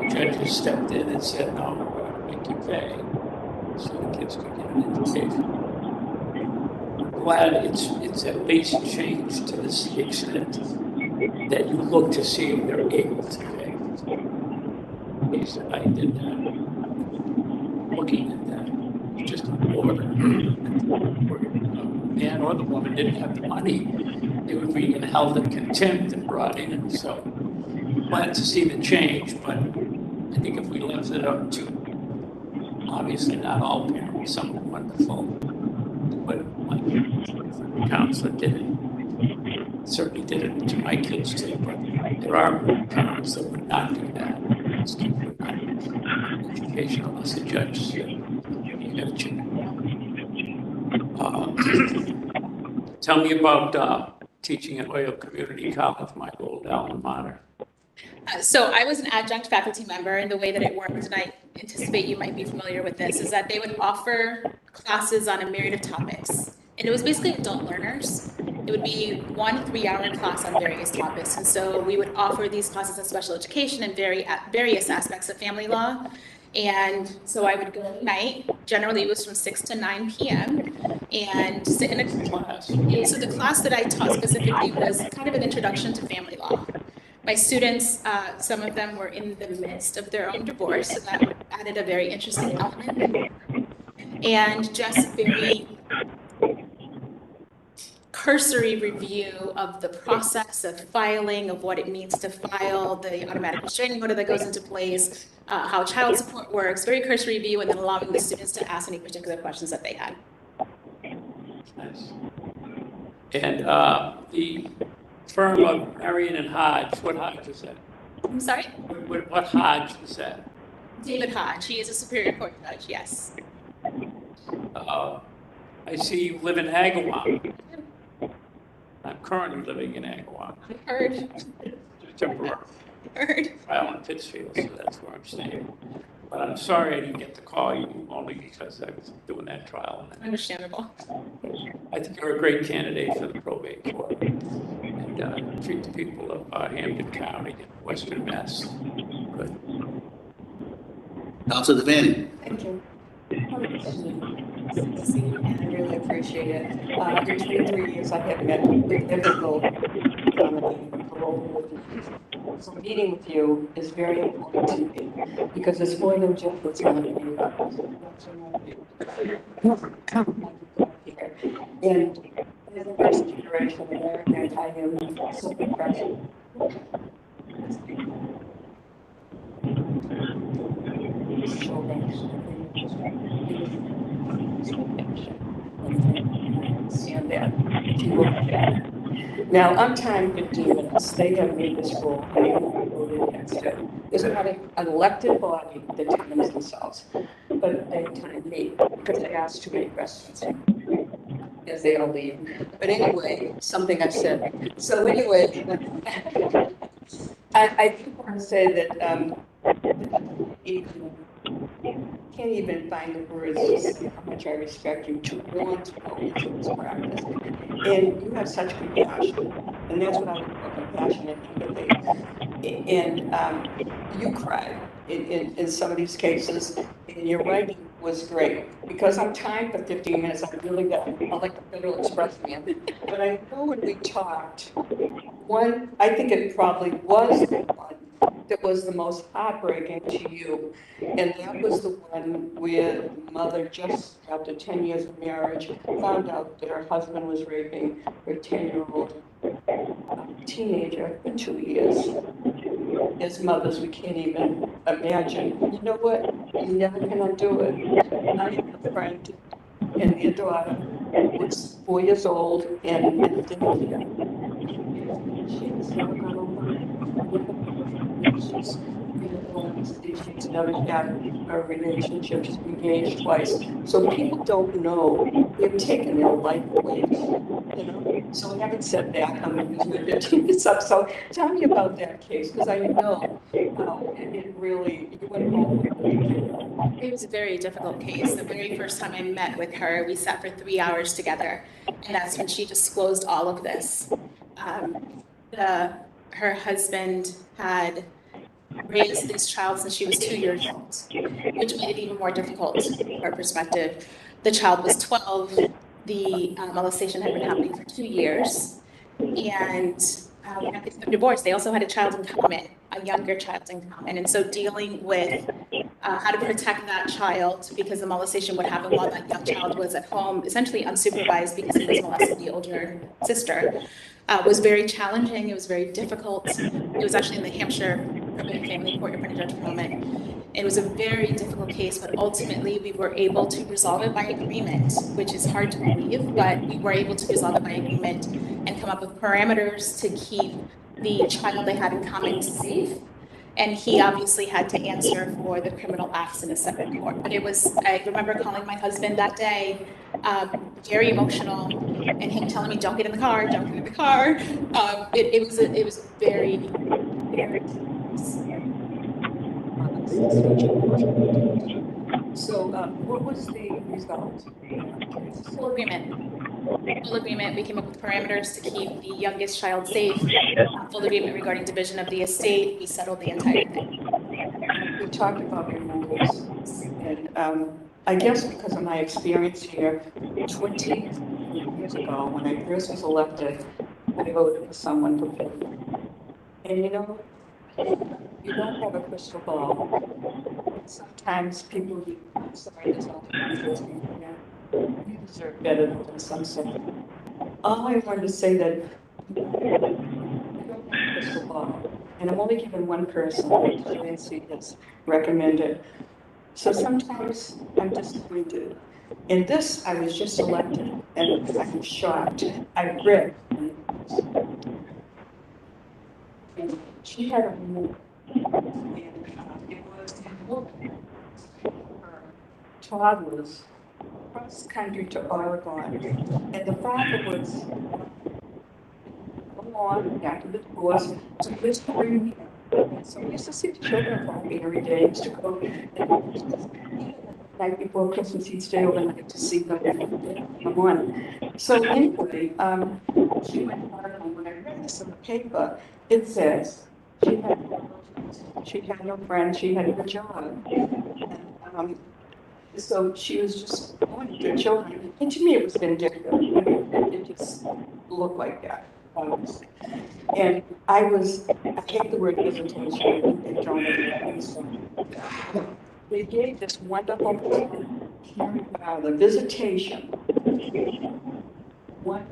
judges stepped in and said, no, we're going to make you pay so the kids could get an education. I'm glad it's at least changed to this extent that you look to see if they're able to pay. He said, I did that. Looking at that, it's just an order. The man or the woman didn't have the money. They were being held in contempt and brought in. So glad to see the change, but I think if we left it up to, obviously not all parents, some are wonderful, but my counselor did it. Certainly did it to my kids too, but there are parents that would not do that. Education unless the judge said you got to check. Tell me about teaching at Loyola Community College, my old alma mater. So I was an adjunct faculty member, and the way that it worked, and I anticipate you might be familiar with this, is that they would offer classes on a myriad of topics. And it was basically adult learners. It would be 1 3-hour class on various topics. And so we would offer these classes in special education and various aspects of family law. And so I would go at night, generally it was from 6 to 9 p.m. and sit in a class. So the class that I taught specifically was kind of an introduction to family law. My students, some of them were in the midst of their own divorce, so that added a very interesting element. And just very cursory review of the process of filing, of what it means to file, the automatic restraining order that goes into place, how child support works, very cursory review, and then allowing the students to ask any particular questions that they had. Nice. And the firm of Marion and Hodge, what Hodge is that? I'm sorry? What Hodge is that? David Hodge. He is a Superior Court judge, yes. I see you live in Agawam. I'm currently living in Agawam. I heard. Temporarily. Heard. I'm in Pittsfield, so that's where I'm staying. But I'm sorry I didn't get to call you only because I was doing that trial. Understandable. I think you're a great candidate for the probate court. And treat the people of Hampden County and Western Mass good. Councilor Devaney. Thank you. I really appreciate it. In 23 years, I have met with every local accommodating parole. So meeting with you is very important to me because it's more than just what's on the paper. Here. And as a first generation American, I am so impressed. Understand that. If you look at that. Now, I'm time 15 minutes. They have made this rule. I haven't voted against it. It's not an elected body that times themselves, but they time me because they asked too many questions as they all leave. But anyway, something I've said. So anyway, I do want to say that can't even find the words to say how much I respect you to want to go into this practice. And you have such compassion, and that's what I would call compassion and empathy. And you cried in some of these cases, and your writing was great. Because I'm timed for 15 minutes, I really got, I'm like the Federal Express man. But I know when we talked, I think it probably was the one that was the most heartbreaking to you. And that was the one where the mother, just after 10 years of marriage, found out that her husband was raping her 10-year-old teenager for 2 years. As mothers, we can't even imagine. You know what? You never can undo it. I have a friend, and their daughter was 4 years old, and didn't care. She has never gone over. She's never had a relationship. She's been engaged twice. So people don't know they've taken their life away. You know. So having said that, I'm going to use my 15 minutes up. So tell me about that case because I know it really you went home. It was a very difficult case. The very first time I met with her, we sat for 3 hours together, and that's when she disclosed all of this. Her husband had raised this child since she was 2 years old, which made it even more difficult from her perspective. The child was 12. The molestation had been happening for 2 years, and after the divorce, they also had a child in common, a younger child in common. And so dealing with how to protect that child, because the molestation would happen while that young child was at home, essentially unsupervised because he was molesting the older sister, was very challenging. It was very difficult. It was actually in the Hampshire Probate Family Court in front of Judge Perlman. It was a very difficult case, but ultimately we were able to resolve it by agreement, which is hard to believe, but we were able to resolve it by agreement and come up with parameters to keep the child they had in common safe. And he obviously had to answer for the criminal acts in a separate court. But I remember calling my husband that day, very emotional, and him telling me, don't get in the car, don't get in the car. It was very, very. So what was the result? Full agreement. Full agreement. We came up with parameters to keep the youngest child safe. Full agreement regarding division of the estate. We settled the entire thing. We talked about removals, and I guess because of my experience here, 20 years ago, when I first was elected, I voted for someone to fill. And you know, you don't have a crystal ball. Sometimes people, sorry, there's all you deserve better than some say. All I wanted to say that you don't have a crystal ball. And I'm only giving one person, Nancy has recommended. So sometimes I'm disappointed. In this, I was just elected, and I'm shocked. I read. And she had a move, and it was her toddlers across the country to Oregon, and the father was on after the divorce, so he used to bring me. So we used to see the children coffee every day. I used to go the night before Christmas, he'd stay overnight to see them in the morning. So anyway, she went hard, and when I read this in the paper, it says she had no friends, she had no job. And So she was just going to children, and to me it was vindictive. I mean, it just looked like that. And I hate the word visitation and thrown it in the face. They gave this wonderful the visitation. One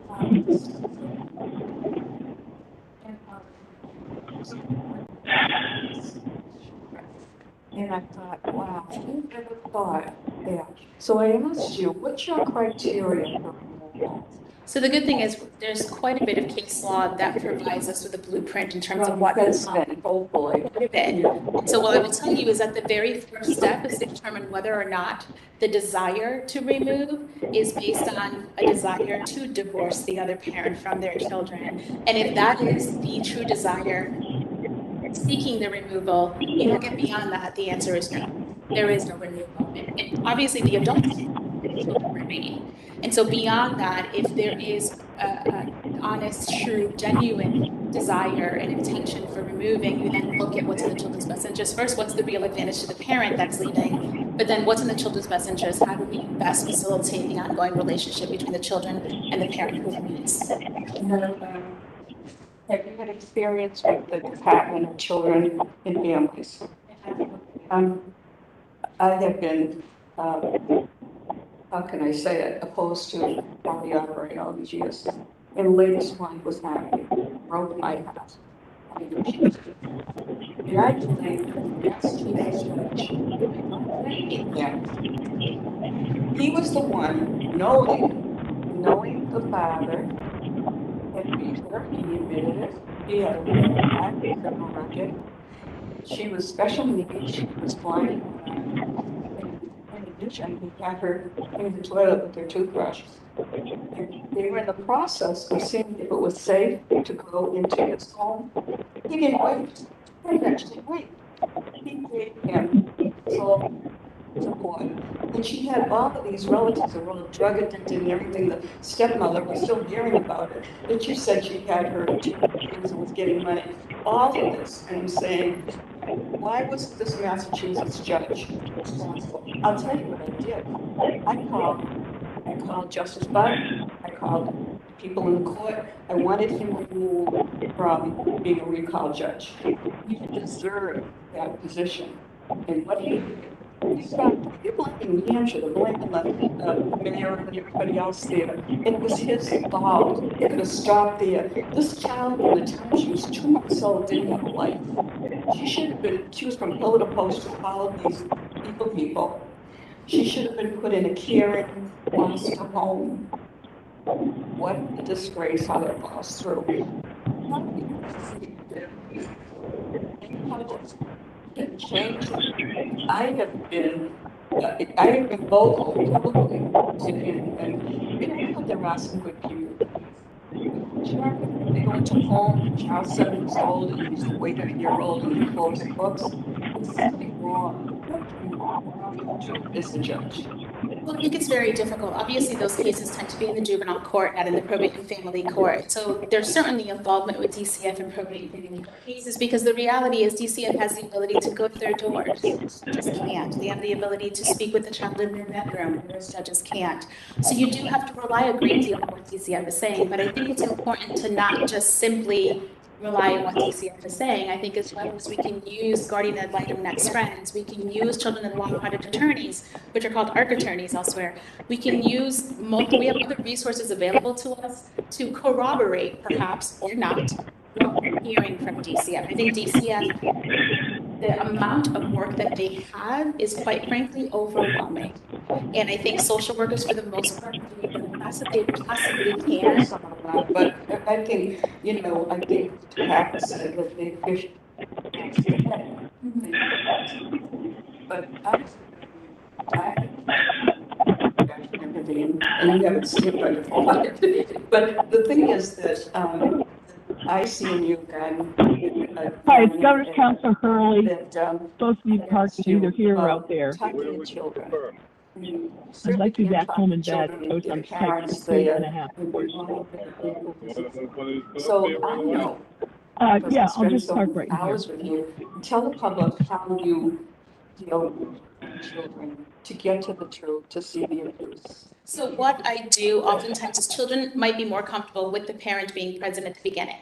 and I thought, wow, who ever thought that? So I asked you, what's your criteria for removal? So the good thing is there's quite a bit of case law that provides us with a blueprint in terms of what That's been hopefully. quite a bit. And so what I will tell you is that the very first step is to determine whether or not the desire to remove is based on a desire to divorce the other parent from their children. And if that is the true desire seeking the removal, you don't get beyond that, the answer is no. There is no removal. And obviously the adults remain. And so beyond that, if there is an honest, true, genuine desire and intention for removing, you then look at what's in the children's best interest. First, what's the real advantage to the parent that's leaving? But then what's in the children's best interest? How do we best facilitate the ongoing relationship between the children and the parent who remains? Have you had experience with the Department of Children and Families? I have been, how can I say it, opposed to how they operate all these years. And the latest one was happy, broke my heart. And I think that's today's judge. He was the one knowing the father had beat her, he admitted it. He had a bad criminal record. She was special needs, she was blind. In addition, he had her in the toilet with her toothbrush. And they were in the process of seeing if it was safe to go into his home. He didn't wait. He didn't actually wait. He gave him full support. And she had all of these relatives that were drug addicted and everything. The stepmother was still hearing about it. And she said she had her 2 kids and was getting money. All of this, and I'm saying, why was this Massachusetts judge responsible? I'll tell you what I did. I called Justice Budd. I called people in the court. I wanted him removed from being a recall judge. He deserved that position. And what he did, he stopped people in New Hampshire, the blaming the mayor and everybody else there. And it was his fault. He could have stopped there. This child, in the time she was 2 months old, didn't have a life. She was from pillar to post to follow these people. She should have been put in a caring foster home. What a disgrace how that falls through. Change. I have been vocal publicly, and put their ass in good view. They go into a home, child 7 years old, and he's a 8-year-old, and he closes books. There's something wrong. As a judge. Well, I think it's very difficult. Obviously, those cases tend to be in the juvenile court, not in the probate and family court. So there's certainly involvement with DCF and probate and family cases because the reality is DCF has the ability to go to their doors. Judges can't. They have the ability to speak with the child in their bedroom, whereas judges can't. So you do have to rely a great deal on what DCF is saying, but I think it's important to not just simply rely on what DCF is saying. I think as well as we can use guardian ad litem next friends, we can use children in law-appointed attorneys, which are called ARC attorneys elsewhere. We can use we have other resources available to us to corroborate, perhaps, or not, what we're hearing from DCF. I think DCF, the amount of work that they have is quite frankly overwhelming. And I think social workers, for the most part, do the best that they possibly can. But I think, I think Pat said that they fish. But and you haven't seen it on your phone. But the thing is that I see in you, Hi, it's Governor's Councilor Hurley. That, supposed to be parked either here or out there. Talking to children. I'd like to be back home in bed, because I'm sick, 3 and a half. So I know. Yeah, I'll just park right here. Hours with you. Tell the public how you deal children to get to the truth, to see the abuse? So what I do oftentimes is children might be more comfortable with the parent being present at the beginning.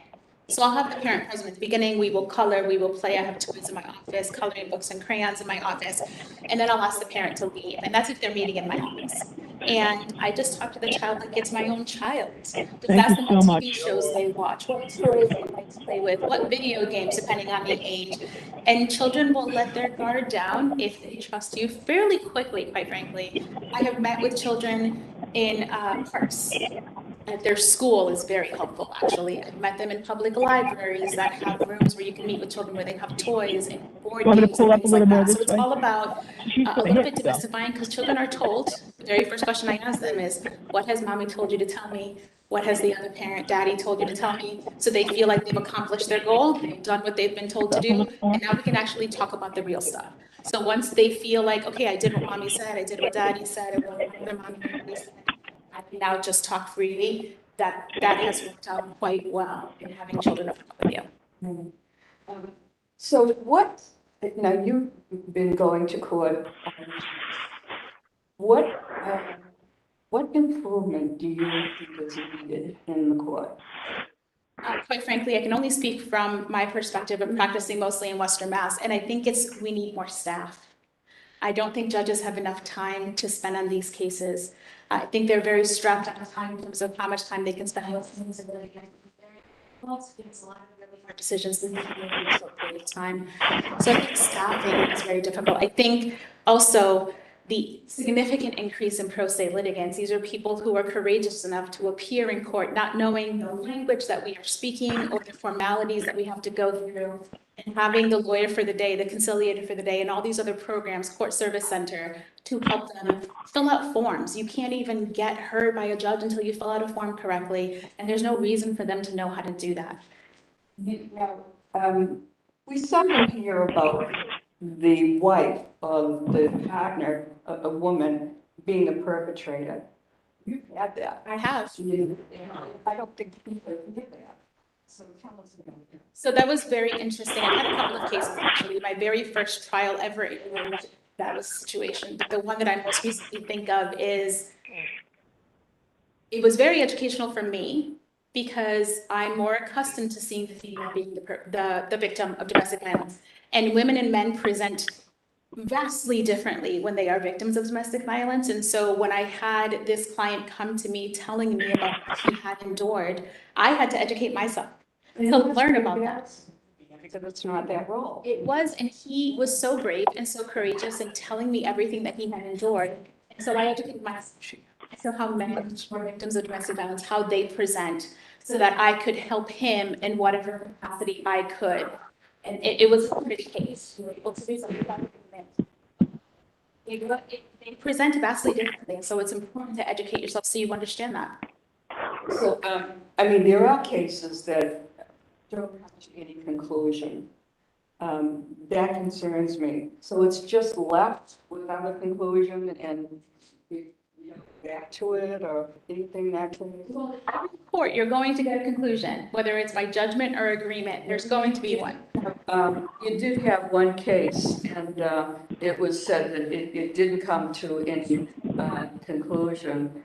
So I'll have the parent present at the beginning, we will color, we will play, I have toys in my office, coloring books and crayons in my office, and then I'll ask the parent to leave, and that's if they're meeting in my office. And I just talk to the child like it's my own child. Just ask them what TV shows they watch, what toys they like to play with, what video games, depending on the age. And children will let their guard down if they trust you fairly quickly, quite frankly. I have met with children in parks. Their school is very helpful, actually. I've met them in public libraries that have rooms where you can meet with children where they have toys and board games and things like that. So it's all about a little bit demystifying because children are told, the very first question I ask them is, what has mommy told you to tell me? What has the other parent, daddy, told you to tell me? So they feel like they've accomplished their goal, they've done what they've been told to do, and now we can actually talk about the real stuff. So once they feel like, okay, I did what mommy said, I did what daddy said, and what other mommy and daddy said, I can now just talk freely. That has worked out quite well in having children open up with you. So what, now you've been going to court, what improvement do you think is needed in the court? Quite frankly, I can only speak from my perspective of practicing mostly in Western Mass, and I think we need more staff. I don't think judges have enough time to spend on these cases. I think they're very strapped on time in terms of how much time they can spend on things. Also, there's a lot of really hard decisions that need to be made in a short period of time. So I think staffing is very difficult. I think also the significant increase in pro se litigants, these are people who are courageous enough to appear in court, not knowing the language that we are speaking or the formalities that we have to go through, and having the lawyer for the day, the conciliator for the day, and all these other programs, Court Service Center, to help them fill out forms. You can't even get heard by a judge until you fill out a form correctly, and there's no reason for them to know how to do that. Now, we seldom hear about the wife of the partner, a woman, being a perpetrator. You've had that. I have. I don't think people hear that. So tell us about that. So that was very interesting. I had a couple of cases, actually. My very first trial ever, that was the situation. But the one that I most recently think of is, it was very educational for me because I'm more accustomed to seeing the female being the victim of domestic violence. And women and men present vastly differently when they are victims of domestic violence. And so when I had this client come to me telling me about what he had endured, I had to educate myself to learn about that. Because it's not that role. It was, and he was so brave and so courageous in telling me everything that he had endured. And so I educated myself. So how men were victims of domestic violence, how they present, so that I could help him in whatever capacity I could. And it was a pretty case. We were able to do something about it. They present vastly differently, so it's important to educate yourself so you understand that. So, I mean, there are cases that don't come to any conclusion. That concerns me. So it's just left without a conclusion and you don't go back to it or anything that can. Well, every court, you're going to get a conclusion, whether it's by judgment or agreement, there's going to be one. You did have one case and it was said that it didn't come to any conclusion,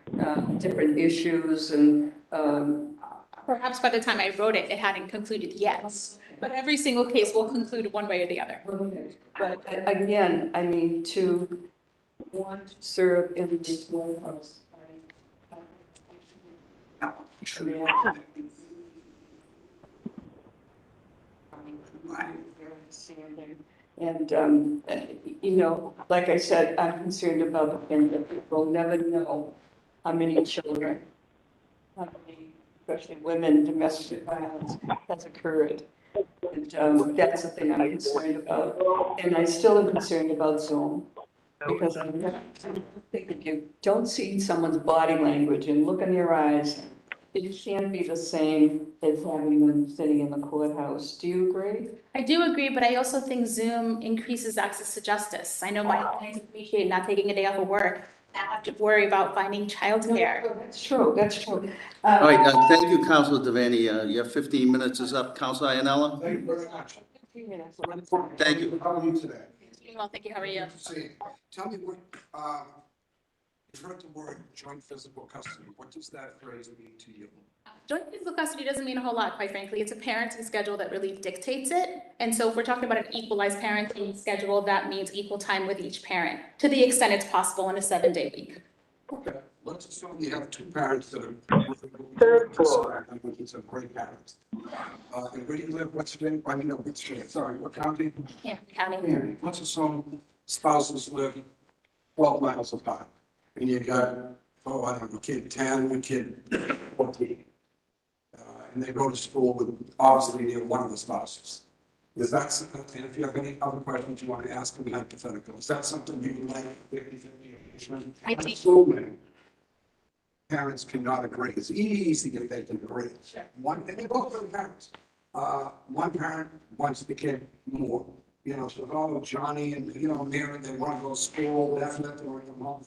different issues and Perhaps by the time I wrote it, it hadn't concluded yet, but every single case will conclude one way or the other. But again, I mean, to want to serve in this one house. And, you know, like I said, I'm concerned about the thing that people never know how many children, how many, especially women, domestic violence has occurred. And that's the thing I'm concerned about. And I still am concerned about Zoom. Because I think if you don't see someone's body language and look in their eyes, it can't be the same as having them sitting in the courthouse. Do you agree? I do agree, but I also think Zoom increases access to justice. I know my clients appreciate not taking a day off of work, not have to worry about finding childcare. That's true, that's true. All right, thank you, Councilor Devaney. Your 15 minutes is up. Councilor Iannella? Thank you very much. Thank you. How are you today? Doing well, thank you. How are you? Tell me what, you've heard the word joint physical custody. What does that phrase mean to you? Joint physical custody doesn't mean a whole lot, quite frankly. It's a parenting schedule that really dictates it. And so if we're talking about an equalized parenting schedule, that means equal time with each parent, to the extent it's possible in a 7-day week. Okay, let's assume you have two parents that are, it's a great parents. And where do you live? What's state? I mean, no, which state? Sorry, what county? Yeah, county. Mary. Let's assume spouses live 12 miles apart. And you got, oh, I don't know, kid 10, a kid 14. And they go to school with obviously near one of the spouses. Is that something, and if you have any other questions you want to ask me hypothetical, is that something you like 50-50 arrangement? I do. Assuming parents cannot agree. It's easy if they can agree. One, and they both are parents. One parent wants the kid more. You know, so, oh, Johnny and, you know, Mary, they want to go to school, definitely, or the mom.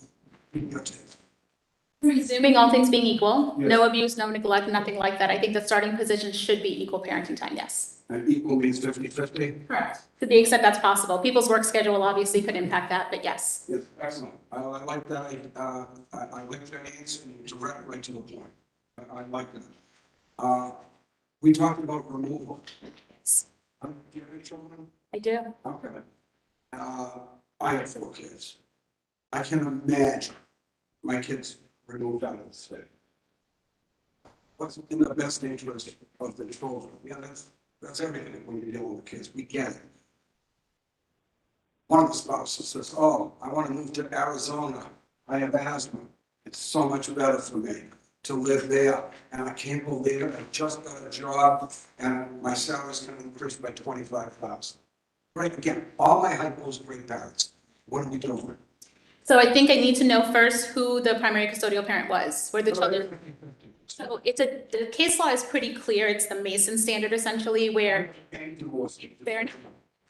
Presuming all things being equal, Yes. no abuse, no neglect, nothing like that. I think the starting position should be equal parenting time, yes. And equal means 50-50? Correct. To the extent that's possible. People's work schedule obviously could impact that, but yes. Yes, excellent. I like that. I like that answer, direct right to the point. I like that. We talked about removal. Yes. Do you have any children? I do. Okay. I have 4 kids. I can imagine my kids removed out of the state. What's in the best interest of the children? Yeah, that's everything when you're dealing with kids. We get it. One of the spouses says, oh, I want to move to Arizona. I have asthma. It's so much better for me to live there. And I can't believe it. I just got a job and my salary's going to increase by $25,000. Right, again, all my high school great parents. What are we doing? So I think I need to know first who the primary custodial parent was, where the children. So the case law is pretty clear. It's the Mason standard essentially where, fair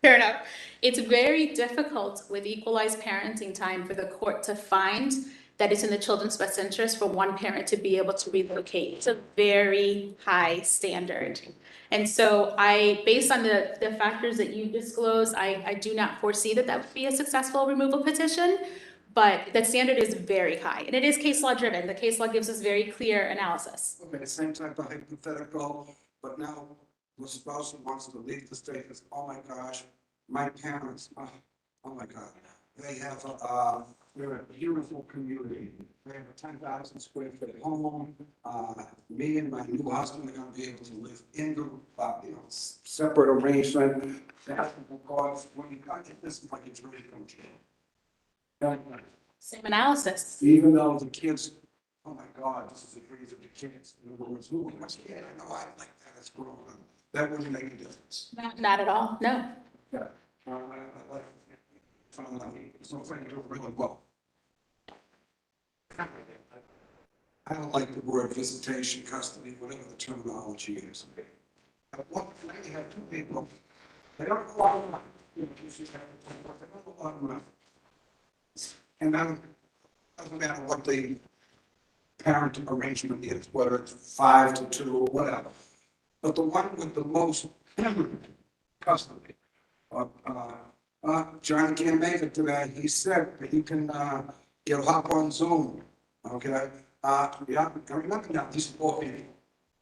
enough. It's very difficult with equalized parenting time for the court to find that it's in the children's best interest for one parent to be able to relocate. It's a very high standard. And so based on the factors that you disclose, I do not foresee that would be a successful removal petition. But the standard is very high, and it is case law driven. The case law gives us very clear analysis. Okay, same type of hypothetical, but now the spouse who wants to leave the state is, oh my gosh, my parents, oh my God, they have they're a beautiful community. They have a 10,000 square foot home. Me and my new husband are going to be able to live in the separate arrangement. That's when you got this like it's really control. Same analysis. Even though the kids, oh my God, this is the dreams of the kids. In other words, who was, yeah, I know, I like that, it's growing up. That wouldn't make a difference. Not at all, no. Yeah. I like, so I do it really well. I don't like the word visitation, custody, whatever the terminology is. What, you have 2 people, they don't go out, they don't go out. And then, doesn't matter what the parent arrangement is, whether it's 5 to 2 or whatever. But the one with the most custody, John can't make it today. He's sick, but he can, he'll hop on Zoom. Okay? Yeah, I remember now, these 4 people.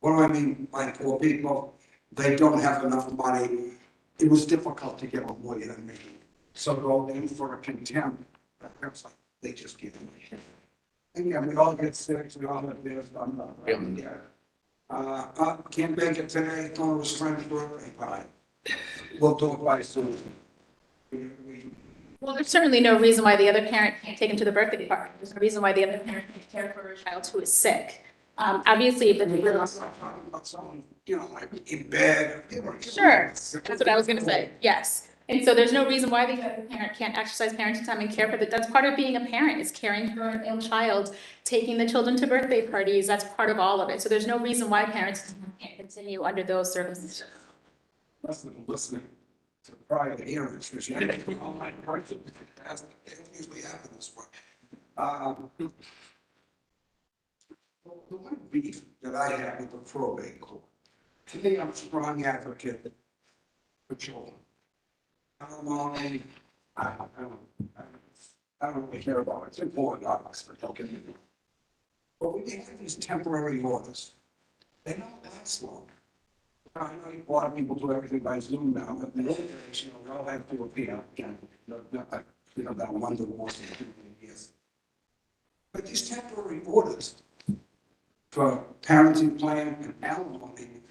What do I mean by 4 people? They don't have enough money. It was difficult to get a lawyer to me. So go in for a contempt. They just give me. And yeah, we all get sick, we all have this, can't make it today, thought it was friend's birthday party. We'll do it by Zoom. Well, there's certainly no reason why the other parent can't take him to the birthday party. There's no reason why the other parent can't care for a child who is sick. Obviously, if About someone, you know, like in bed. Sure, that's what I was gonna say, yes. And so there's no reason why the other parent can't exercise parenting time and care for that. That's part of being a parent, is caring for an ill child, taking the children to birthday parties. That's part of all of it. So there's no reason why parents can't continue under those circumstances. Listening to private hearings, which I think all my private usually happen this way. The one beef that I have with the probate court, to me, I'm a strong advocate for children. How long I don't really care about it. It's important, obviously, don't get me wrong. But when you have these temporary orders, they don't last long. I know a lot of people do everything by Zoom now, but the old days, you know, we all have to appear again. You know, that one that wants to do it, yes. But these temporary orders for parenting plan and alimony,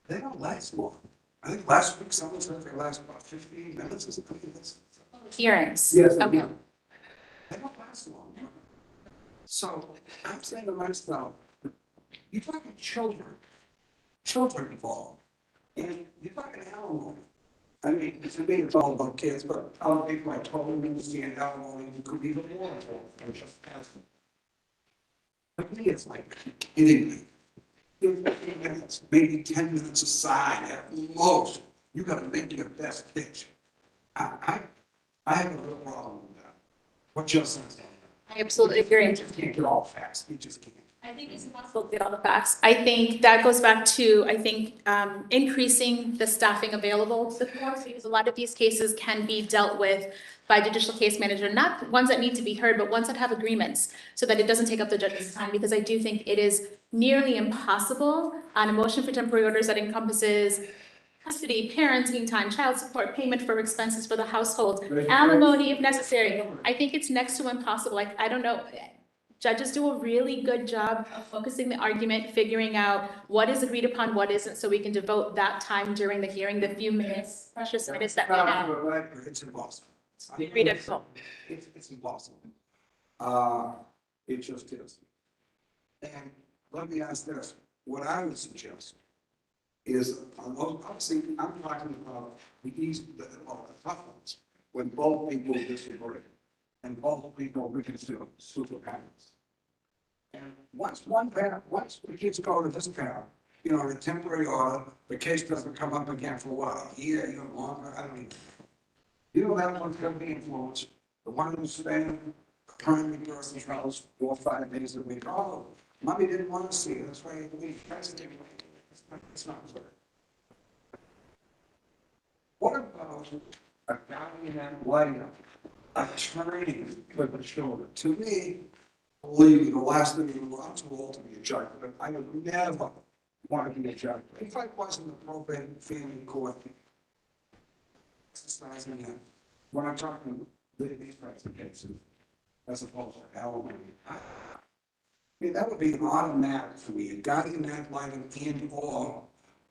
they don't last long. I think last week someone said they last about 15 minutes or something. Hearings. Yes. Okay. They don't last long. So I'm saying to myself, you're talking children involved, and you're talking alimony. I mean, to me, it's all about kids, but other people I totally understand alimony could be even more important than just parenting. For me, it's like, kidding me. 15 minutes, maybe 10 minutes aside at most, you gotta make your best pitch. I have a real problem with that. What's your sense? I absolutely agree. You just can't get all facts, you just can't. I think it's impossible to get all the facts. I think that goes back to, increasing the staffing available to the courts, because a lot of these cases can be dealt with by judicial case manager, not ones that need to be heard, but ones that have agreements, so that it doesn't take up the judge's time, because I do think it is nearly impossible on a motion for temporary orders that encompasses custody, parenting time, child support, payment for expenses for the household, alimony if necessary. I think it's next to impossible. Like, I don't know. Judges do a really good job of focusing the argument, figuring out what is agreed upon, what isn't, so we can devote that time during the hearing, the few minutes, precious minutes that we have. It's impossible. Very difficult. It's impossible. It just is. And let me ask this, what I would suggest is, obviously, I'm talking about the tough ones, when both people disagree, and both people reconsider super parents. And once the kids go to this parent, you know, in a temporary order, the case doesn't come up again for a while, year, longer, I mean, you know, that one's gonna be influenced. The one who's staying currently person's house 4 or 5 days a week, oh, mommy didn't want to see it, that's why it's not fair. What about a guardian ad litem, attorney for the children? To me, believe me, the last thing you want to hold to be a judge, but I would never want to be a judge. If I wasn't a probate family court, exercising it, when I'm talking these types of cases, as opposed to alimony, I mean, that would be an automatic for me, a guardian ad litem and or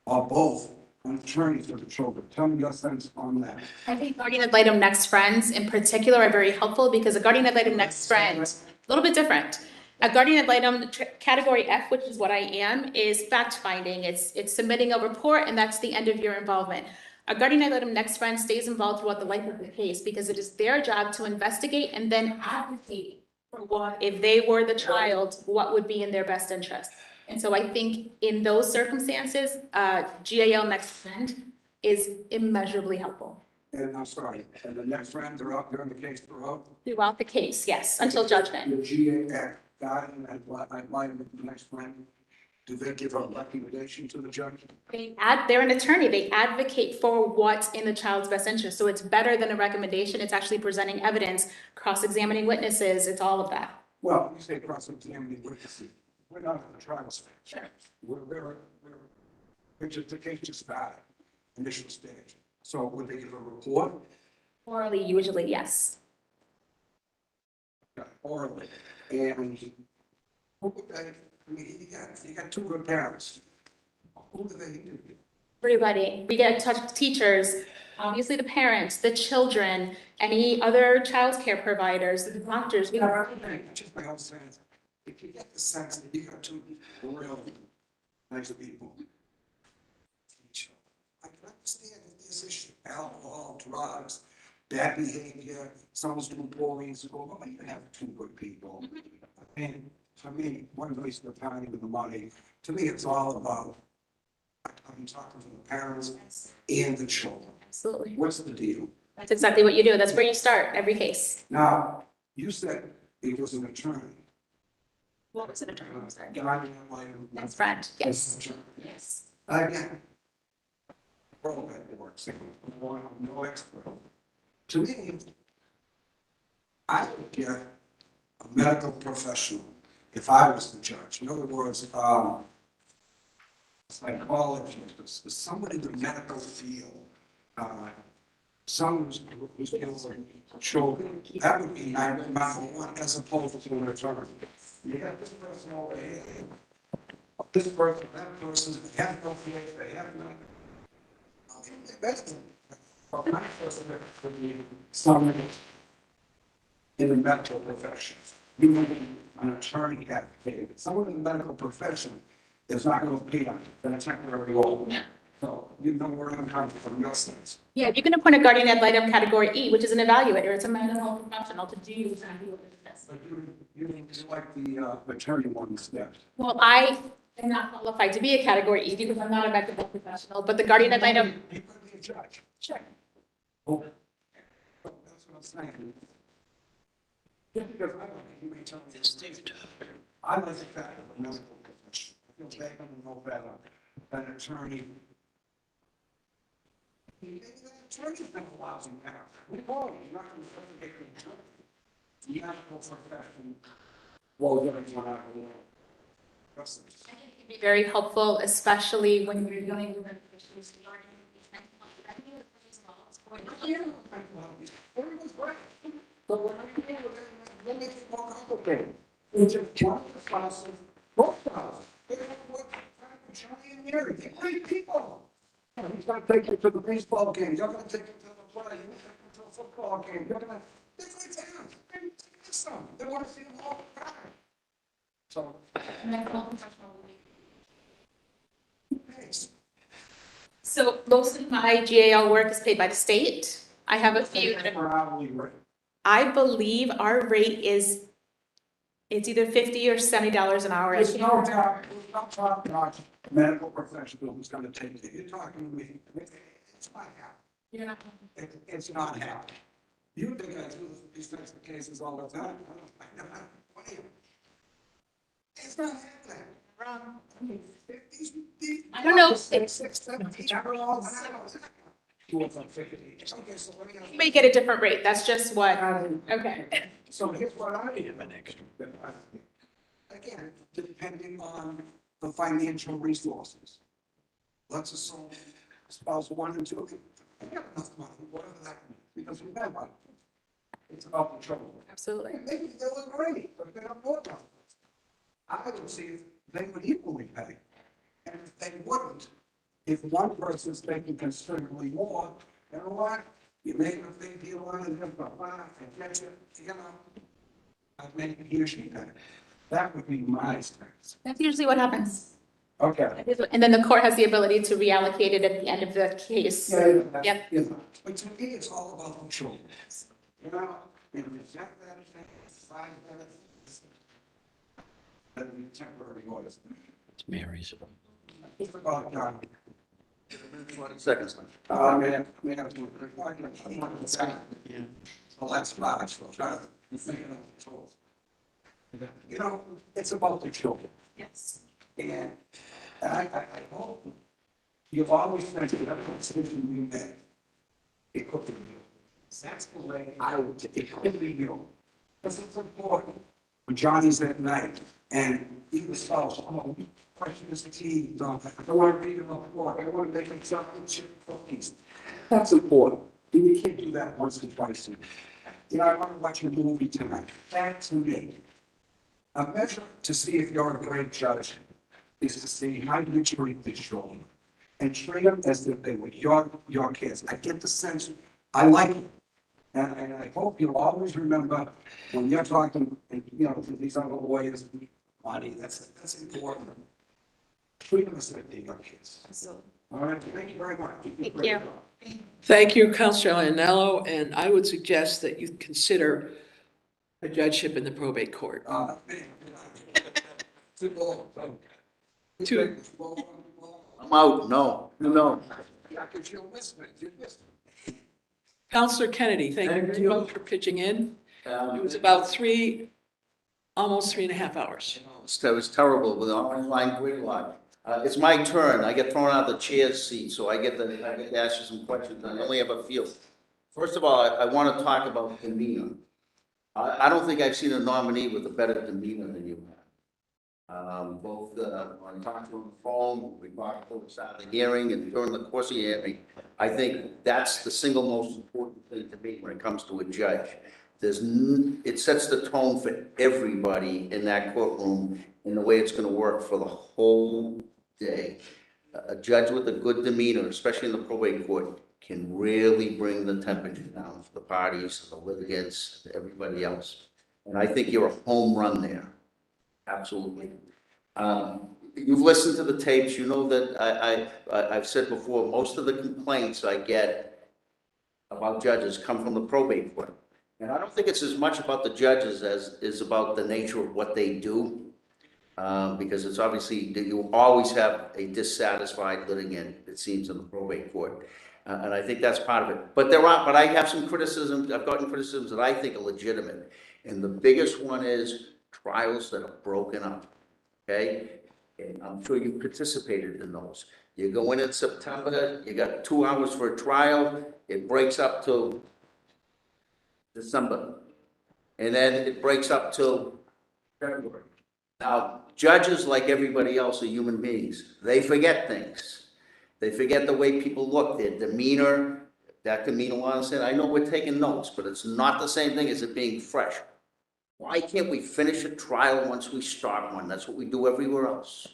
both, an attorney for the children. Tell me your sense on that. I think guardian ad litem next friends in particular are very helpful, because a guardian ad litem next friend, a little bit different. A guardian ad litem category F, which is what I am, is fact finding. It's submitting a report, and that's the end of your involvement. A guardian ad litem next friend stays involved throughout the life of the case, because it is their job to investigate and then advocate for what, if they were the child, what would be in their best interest. And so I think in those circumstances, GAL next friend is immeasurably helpful. And I'm sorry, and the next friend, they're out there in the case throughout? Throughout the case, yes, until judgment. The GAL, guardian ad litem, the next friend, do they give a recommendation to the judge? They're an attorney. They advocate for what's in the child's best interest. So it's better than a recommendation. It's actually presenting evidence, cross-examining witnesses. It's all of that. Well, you say cross-examining witnesses. We're not in the trial stage. Sure. We're just, the case just started, initial stage. So would they give a report? Orally, usually, yes. Orally. And who would they, I mean, you got 2 good parents. Who do they interview? Everybody. We get touch teachers, obviously the parents, the children, any other child care providers, the doctors. We have Just my own sense. If you get the sense that you got 2 real nice people, I can understand if this issue, alcohol, drugs, bad behavior, someone's doing poorly in school, but you can have 2 good people. And for me, one waste of time with the money, to me, it's all about, I'm talking to the parents and the children. Absolutely. What's the deal? That's exactly what you do. That's where you start every case. Now, you said it was an attorney. What was an attorney? I'm sorry. Guardian ad litem. Next friend, yes. Attorney. Yes. Again, probate works, no expert. To me, I would get a medical professional if I was the judge. In other words, psychologist, somebody in the medical field, someone who's deals with children. That would be number one, as opposed to an attorney. You have this person over here, this person, that person, they have no fear, they have no. That's my person would be someone in the medical profession. You need an attorney advocate. Someone in the medical profession is not going to pay on a temporary role. So you know where I'm coming from, your sense. Yeah, you can appoint a guardian ad litem category E, which is an evaluator. It's a mental health professional to do exactly what it does. But you like the attorney one instead. Well, I am not qualified to be a category E because I'm not a medical professional, but the guardian ad litem. You could be a judge. Sure. Oh, that's what I'm saying. Just because I don't think you may tell me this, David. I like the fact of a medical profession. I feel bad and no better than an attorney. Maybe that attorney's been a lousy now. We all, you're not going to get the attorney. The medical profession, well, you're going to out of the world. I think it'd be very helpful, especially when you're dealing with issues regarding everyone's right. But when I deal with it, then it's more complicated. It's just one of the classes, both classes. They don't work for Johnny and Mary. They're great people. He's going to take you to the baseball game. You're going to take him to the play. You're going to take him to a football game. You're going to. They're great fans. They're some. They want to see them all the time. So. Thanks. So most of my GAL work is paid by the state. I have a few that For are, hourly rate. I believe our rate is, it's either $50 or $70 an hour. There's no top-notch medical professional who's going to take it. You're talking to me. It's not happening. You're not- It's not happening. You think I do these types of cases all the time? What do you? It's not happening. Wrong. These I don't know. 6, 7, 8 hours. You want like 50. Okay, so let me ask You may get a different rate. That's just what, okay. So here's what I am an extra. Again, depending on the financial resources. Let's assume spouse 1 and 2. They have enough money, whatever that means, because remember, it's about the children. Absolutely. Maybe they'll agree, but they don't know about it. I would see if they would equally pay. And if they wouldn't, if one person's taking considerably more, you know what? You're making a big deal on it, and get you know, I'd make it he or she pay. That would be my stance. That's usually what happens. Okay. And then the court has the ability to reallocate it at the end of the case. Yeah, Yep. yeah. But to me, it's all about the children. You know, and reject that thing, sign that. That'd be temporary orders. It's Mary's. It's about, 20 seconds. man, well, that's large, so try to figure it out. You know, it's about the children. Yes. And I hope you've always said that every decision you make, it could be you. That's the way I would, it could be you. This is important. When Johnny's at night and he was brushing his teeth, I don't want to read him a book, I want to make him chocolate chip cookies. That's important. And you can't do that once or twice a week. You know, I want to watch a movie tonight. That to me, a measure to see if you're a great judge is to see how you treat the children and treat them as if they were your kids. I get the sense, I like it. And I hope you'll always remember when you're talking, you know, to these other lawyers, money, that's important. Treat them as if they're your kids. Absolutely. All right, thank you very much. Thank you. Thank you, Councilor Anello, and I would suggest that you consider a judgeship in the probate court. Two. I'm out, no. Yeah, because you're listening, Councilor Kennedy, thank you very much for pitching in. It was about almost 3.5 hours. That was terrible with the online gridlock. It's my turn. I get thrown out of the chair seat, so I get to ask you some questions. I only have a few. First of all, I want to talk about demeanor. I don't think I've seen a nominee with a better demeanor than you have. Both, when I talked to him on the phone, we talked to him at the hearing and during the course of the hearing, I think that's the single most important thing to me when it comes to a judge. It sets the tone for everybody in that courtroom in the way it's going to work for the whole day. A judge with a good demeanor, especially in the probate court, can really bring the temperature down for the parties, the litigants, everybody else. And I think you're a home run there. Absolutely. You've listened to the tapes. You know that I've said before, most of the complaints I get about judges come from the probate court. And I don't think it's as much about the judges as is about the nature of what they do. Because it's obviously, you always have a dissatisfied litigant, it seems, in the probate court. And I think that's part of it. But I have some criticisms, I've gotten criticisms that I think are legitimate. And the biggest one is trials that are broken up, okay? And I'm sure you participated in those. You go in September, you got 2 hours for a trial, it breaks up till December. And then it breaks up till February. Now, judges, like everybody else, are human beings. They forget things. They forget the way people look, their demeanor. That can mean a lot of things. I know we're taking notes, but it's not the same thing as it being fresh. Why can't we finish a trial once we start one? That's what we do everywhere else.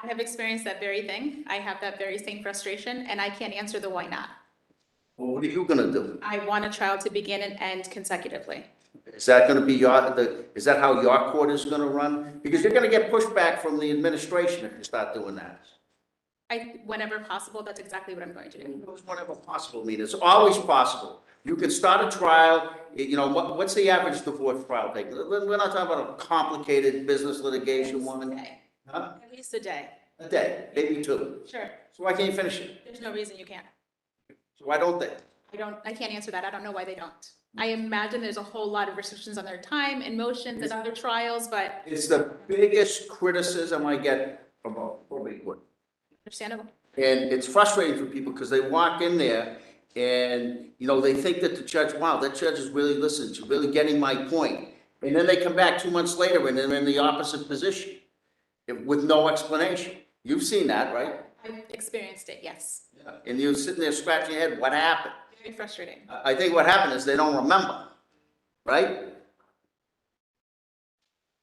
I have experienced that very thing. I have that very same frustration, and I can't answer the why not. Well, what are you gonna do? I want a trial to begin and end consecutively. Is that gonna be is that how your court is gonna run? Because you're gonna get pushback from the administration if you start doing that. Whenever possible, that's exactly what I'm going to do. Whenever possible, I mean, it's always possible. You can start a trial, you know, what's the average divorce trial take? We're not talking about a complicated business litigation one. Huh? At least a day. A day, maybe 2. Sure. So why can't you finish it? There's no reason you can't. So why don't they? I can't answer that. I don't know why they don't. I imagine there's a whole lot of restrictions on their time and motions and other trials, but It's the biggest criticism I get about probate court. understandable. And it's frustrating for people because they walk in there and, you know, they think that the judge, wow, that judge is really listening, she's really getting my point. And then they come back 2 months later and they're in the opposite position with no explanation. You've seen that, right? I've experienced it, yes. Yeah. And you're sitting there scratching your head, what happened? Very frustrating. I think what happened is they don't remember, right?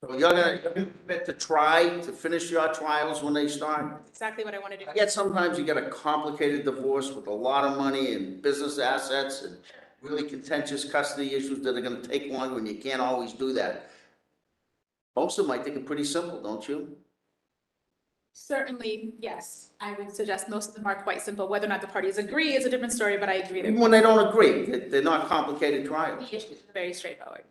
So you're gonna commit to try to finish your trials when they start? That's exactly what I want to do. Yet sometimes you get a complicated divorce with a lot of money and business assets and really contentious custody issues that are gonna take longer, and you can't always do that. Most of them, I think, are pretty simple, don't you? Certainly, yes. I would suggest most of them are quite simple. Whether or not the parties agree is a different story, but I agree Even that when they don't agree, they're not complicated trials. the issues are very straightforward.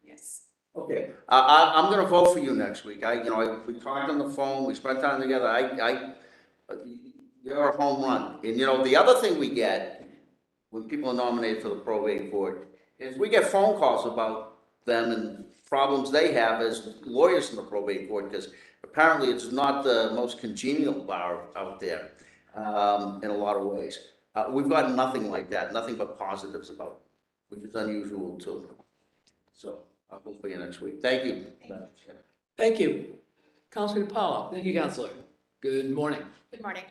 Yes. Okay, I'm gonna vote for you next week. We talked on the phone, we spent time together. You're a home run. And you know, the other thing we get when people are nominated for the probate court is we get phone calls about them and problems they have as lawyers in the probate court, because apparently it's not the most congenial bar out there, in a lot of ways. We've got nothing like that, nothing but positives about it, which is unusual too. So I'll go for you next week. Thank you. Thank you. Councilor DiPaolo. Thank you, Counselor. Good morning. Good morning.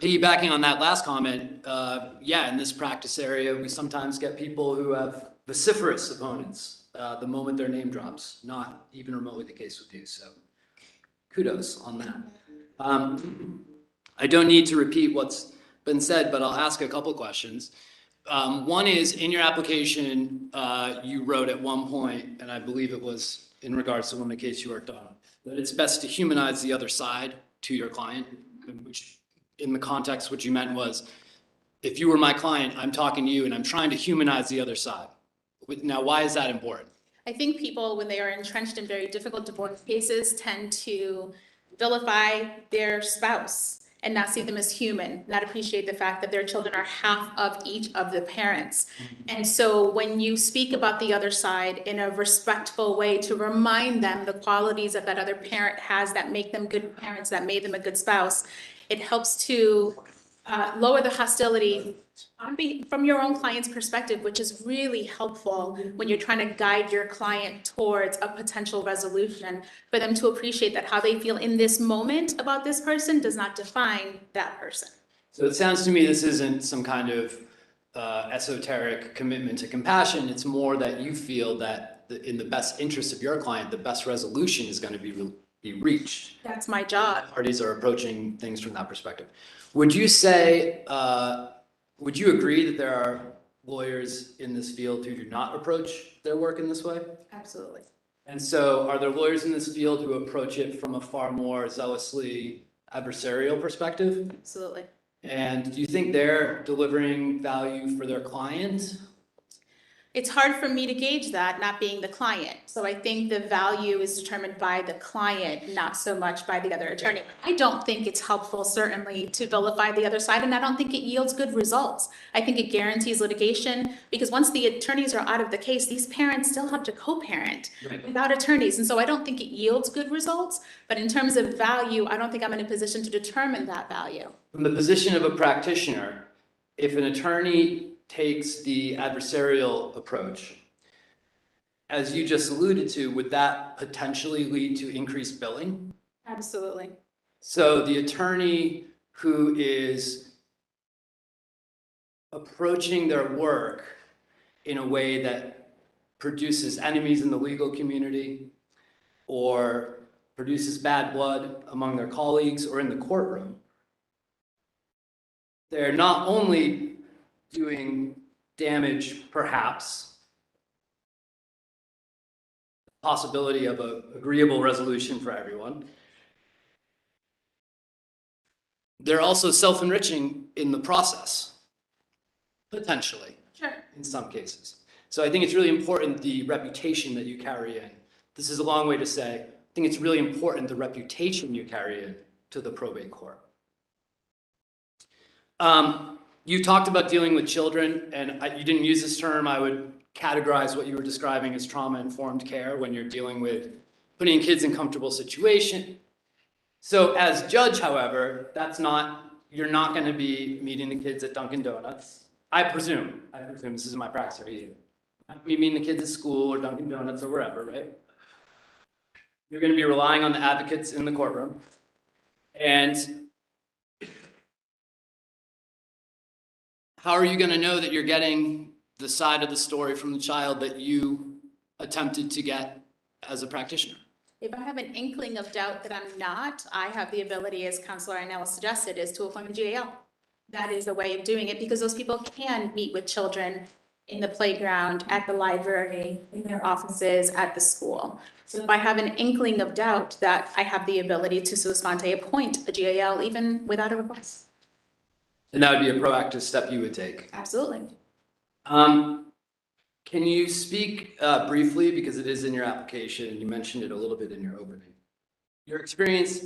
Piggybacking on that last comment, in this practice area, we sometimes get people who have vociferous opponents the moment their name drops, not even remotely the case with you, so kudos on that. I don't need to repeat what's been said, but I'll ask a couple questions. One is, in your application, you wrote at one point, and I believe it was in regards to one of the cases you worked on, that it's best to humanize the other side to your client, which in the context, what you meant was, if you were my client, I'm talking to you and I'm trying to humanize the other side. Now, why is that important? I think people, when they are entrenched in very difficult divorce cases, tend to vilify their spouse and not see them as human, not appreciate the fact that their children are half of each of the parents. And so when you speak about the other side in a respectful way to remind them the qualities that other parent has that make them good parents, that made them a good spouse, it helps to lower the hostility from your own client's perspective, which is really helpful when you're trying to guide your client towards a potential resolution, for them to appreciate that how they feel in this moment about this person does not define that person. So it sounds to me this isn't some kind of esoteric commitment to compassion. It's more that you feel that in the best interest of your client, the best resolution is going to be reached. That's my job. Parties are approaching things from that perspective. Would you say, would you agree that there are lawyers in this field who do not approach their work in this way? Absolutely. And so are there lawyers in this field who approach it from a far more zealously adversarial perspective? Absolutely. And do you think they're delivering value for their client? It's hard for me to gauge that, not being the client. So I think the value is determined by the client, not so much by the other attorney. I don't think it's helpful, certainly, to vilify the other side, and I don't think it yields good results. I think it guarantees litigation, because once the attorneys are out of the case, these parents still have to co-parent without attorneys. And so I don't think it yields good results, but in terms of value, I don't think I'm in a position to determine that value. From the position of a practitioner, if an attorney takes the adversarial approach, as you just alluded to, would that potentially lead to increased billing? Absolutely. So the attorney who is approaching their work in a way that produces enemies in the legal community or produces bad blood among their colleagues or in the courtroom, they're not only doing damage, perhaps, possibility of an agreeable resolution for everyone. They're also self-enriching in the process, potentially, Sure. in some cases. So I think it's really important the reputation that you carry in. This is a long way to say, I think it's really important the reputation you carry in to the probate court. You talked about dealing with children, and you didn't use this term. I would categorize what you were describing as trauma-informed care when you're dealing with putting kids in comfortable situations. So as judge, however, you're not going to be meeting the kids at Dunkin' Donuts. I presume this is my practice area. You meeting the kids at school or Dunkin' Donuts or wherever, right? You're going to be relying on the advocates in the courtroom. And how are you going to know that you're getting the side of the story from the child that you attempted to get as a practitioner? If I have an inkling of doubt that I'm not, I have the ability, as Counselor Ainella suggested, is to appoint a GAL. That is a way of doing it, because those people can meet with children in the playground, at the library, in their offices, at the school. So if I have an inkling of doubt, that I have the ability to sua sponte appoint a GAL even without a request. And that would be a proactive step you would take. Absolutely. Can you speak briefly, because it is in your application, and you mentioned it a little bit in your opening, your experience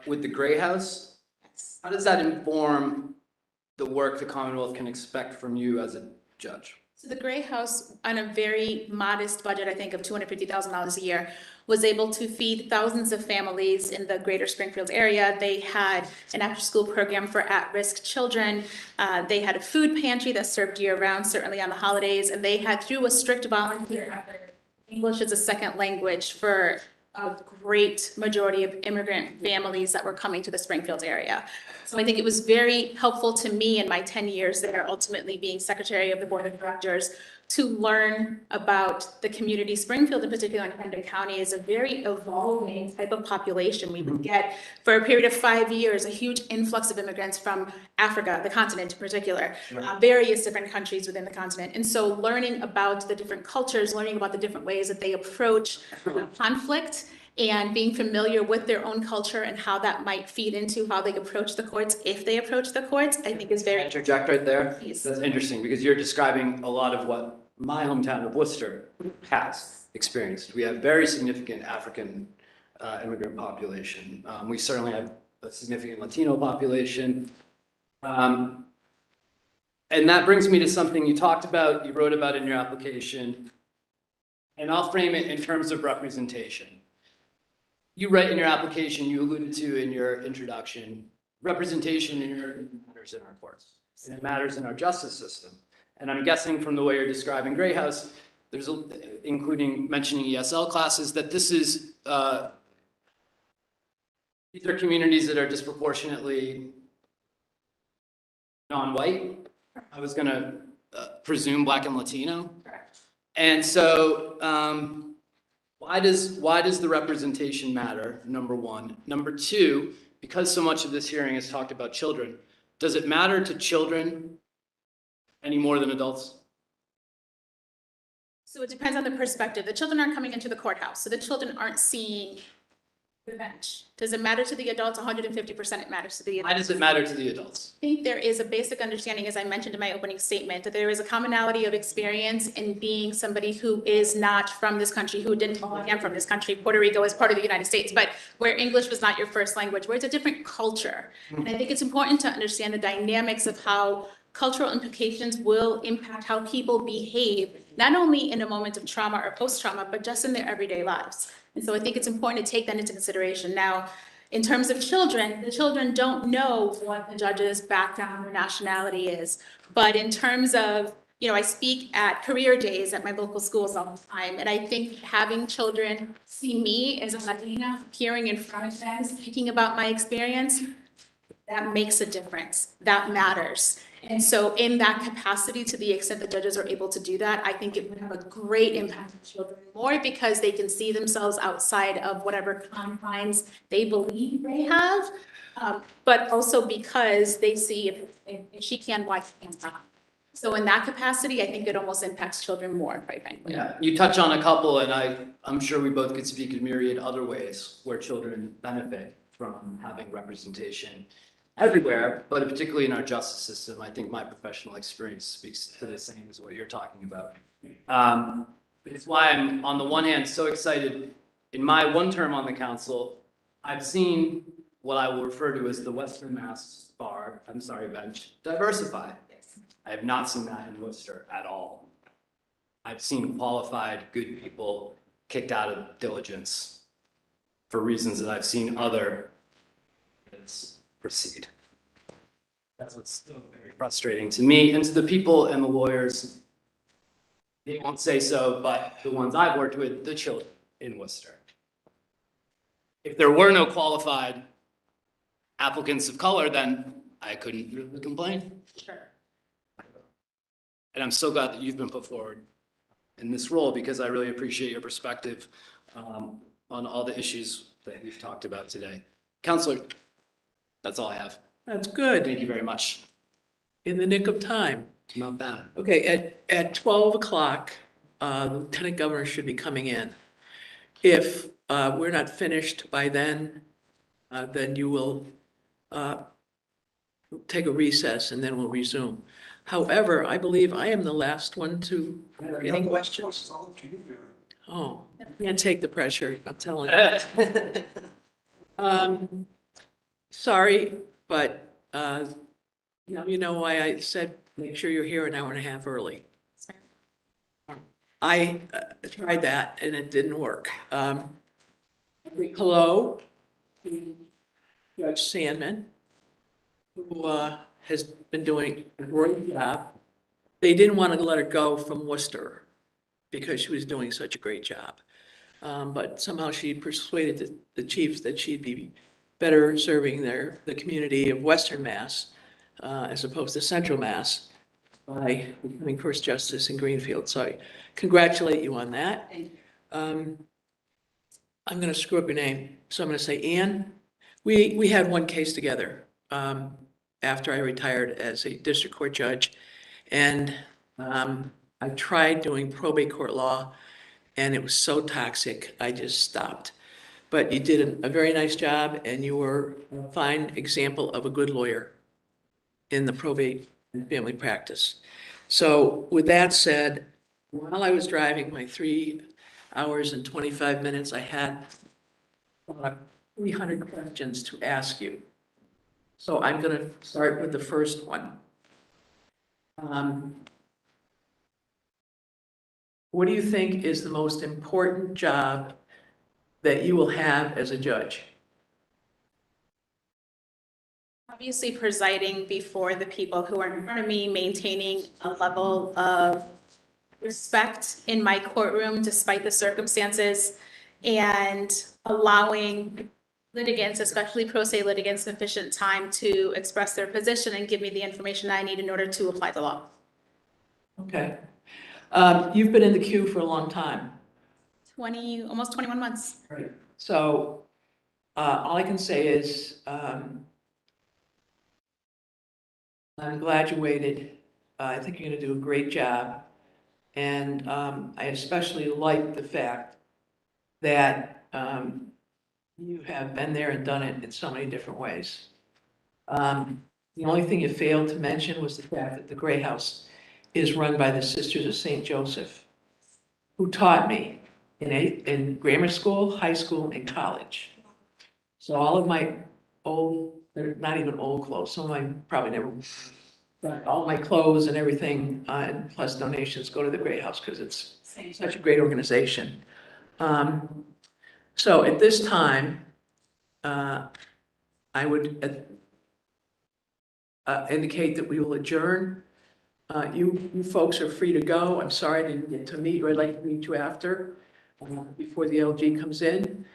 with the Gray House? Yes. How does that inform the work the Commonwealth can expect from you as a judge? So the Gray House, on a very modest budget, I think of $250,000 a year, was able to feed thousands of families in the greater Springfield area. They had an after-school program for at-risk children. They had a food pantry that served year-round, certainly on the holidays, and they had, through a strict volunteer effort, English as a second language for a great majority of immigrant families that were coming to the Springfield area. So I think it was very helpful to me in my 10 years there, ultimately being secretary of the board of directors, to learn about the community. Springfield in particular in Camden County is a very evolving type of population. We would get, for a period of 5 years, a huge influx of immigrants from Africa, the continent in particular, various different countries within the continent. And so learning about the different cultures, learning about the different ways that they approach conflict, and being familiar with their own culture and how that might feed into how they approach the courts, if they approach the courts, I think is very. Interject right there. Please. That's interesting, because you're describing a lot of what my hometown of Worcester has experienced. We have very significant African immigrant population. We certainly have a significant Latino population. And that brings me to something you talked about, you wrote about in your application, and I'll frame it in terms of representation. You write in your application, you alluded to in your introduction, representation in your matters in our courts, and it matters in our justice system. And I'm guessing from the way you're describing Gray House, there's, including mentioning ESL classes, that this is, these are communities that are disproportionately non-white. I was gonna presume Black and Latino. Correct. And so why does the representation matter, number one? Number two, because so much of this hearing has talked about children, does it matter to children any more than adults? So it depends on the perspective. The children aren't coming into the courthouse, so the children aren't seeing the bench. Does it matter to the adults? 150% it matters to the adults. Why does it matter to the adults? I think there is a basic understanding, as I mentioned in my opening statement, that there is a commonality of experience in being somebody who is not from this country, who didn't, well, I am from this country, Puerto Rico is part of the United States, but where English was not your first language, where it's a different culture. And I think it's important to understand the dynamics of how cultural implications will impact how people behave, not only in a moment of trauma or post-trauma, but just in their everyday lives. And so I think it's important to take that into consideration. Now, in terms of children, the children don't know what the judge's background or nationality is. But in terms of, I speak at career days at my local schools all the time. And I think having children see me as a Latina appearing in front of them, speaking about my experience, that makes a difference. That matters. And so in that capacity, to the extent that judges are able to do that, I think it would have a great impact on children, more because they can see themselves outside of whatever confines they believe they have, but also because they see if she can, why can't I? So in that capacity, I think it almost impacts children more, quite frankly. Yeah, you touch on a couple, and I'm sure we both could speak in myriad other ways where children benefit from having representation everywhere, but particularly in our justice system. I think my professional experience speaks to the same as what you're talking about. It's why I'm, on the one hand, so excited. In my one term on the council, I've seen what I will refer to as the Western Mass bench diversify. I have not seen that in Worcester at all. I've seen qualified, good people kicked out of diligence for reasons that I've seen other proceed. That's what's still very frustrating to me and to the people and the lawyers. They won't say so, but the ones I've worked with, the children in Worcester. If there were no qualified applicants of color, then I couldn't really complain. Sure. And I'm so glad that you've been put forward in this role, because I really appreciate your perspective on all the issues that we've talked about today. Counselor, that's all I have. That's good. Thank you very much. In the nick of time. Not bad. Okay, at 12 o'clock, the Lieutenant Governor should be coming in. If we're not finished by then you will take a recess and then we'll resume. However, I believe I am the last one to have any questions. Oh, can't take the pressure, I'm telling you. Sorry, but you know why I said make sure you're here an hour and a half early. I tried that and it didn't work. Hello, Judge Sandman, who has been doing a great job. They didn't want to let her go from Worcester because she was doing such a great job. But somehow she persuaded the chiefs that she'd be better serving the community of Western Mass as opposed to Central Mass by becoming first justice in Greenfield. So I congratulate you on that. I'm going to screw up your name. So I'm going to say Ann. We had one case together after I retired as a district court judge. And I tried doing probate court law and it was so toxic, I just stopped. But you did a very nice job and you were a fine example of a good lawyer in the probate and family practice. So with that said, while I was driving my 3 hours and 25 minutes, I had 300 questions to ask you. So I'm going to start with the first one. What do you think is the most important job that you will have as a judge? obviously presiding before the people who are in front of me, maintaining a level of respect in my courtroom despite the circumstances, and allowing litigants, especially pro se litigants, sufficient time to express their position and give me the information I need in order to apply the law. Okay. You've been in the queue for a long time. Almost 21 months. Right. So all I can say is I'm glad you waited. I think you're going to do a great job. And I especially like the fact that you have been there and done it in so many different ways. The only thing you failed to mention was the fact that the Gray House is run by the Sisters of St. Joseph, who taught me in grammar school, high school, and college. So all of my old, they're not even old clothes, some of mine probably never, but all my clothes and everything, and plus donations go to the Gray House because it's such a great organization. So at this time, I would indicate that we will adjourn. You folks are free to go. I'm sorry I didn't get to meet, or I'd like to meet you after, before the LG comes in.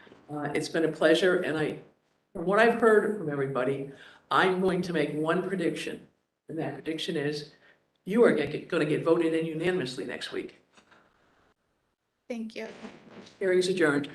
It's been a pleasure, and from what I've heard from everybody, I'm going to make one prediction, and that prediction is you are going to get voted in unanimously next week. Thank you. Hearing's adjourned.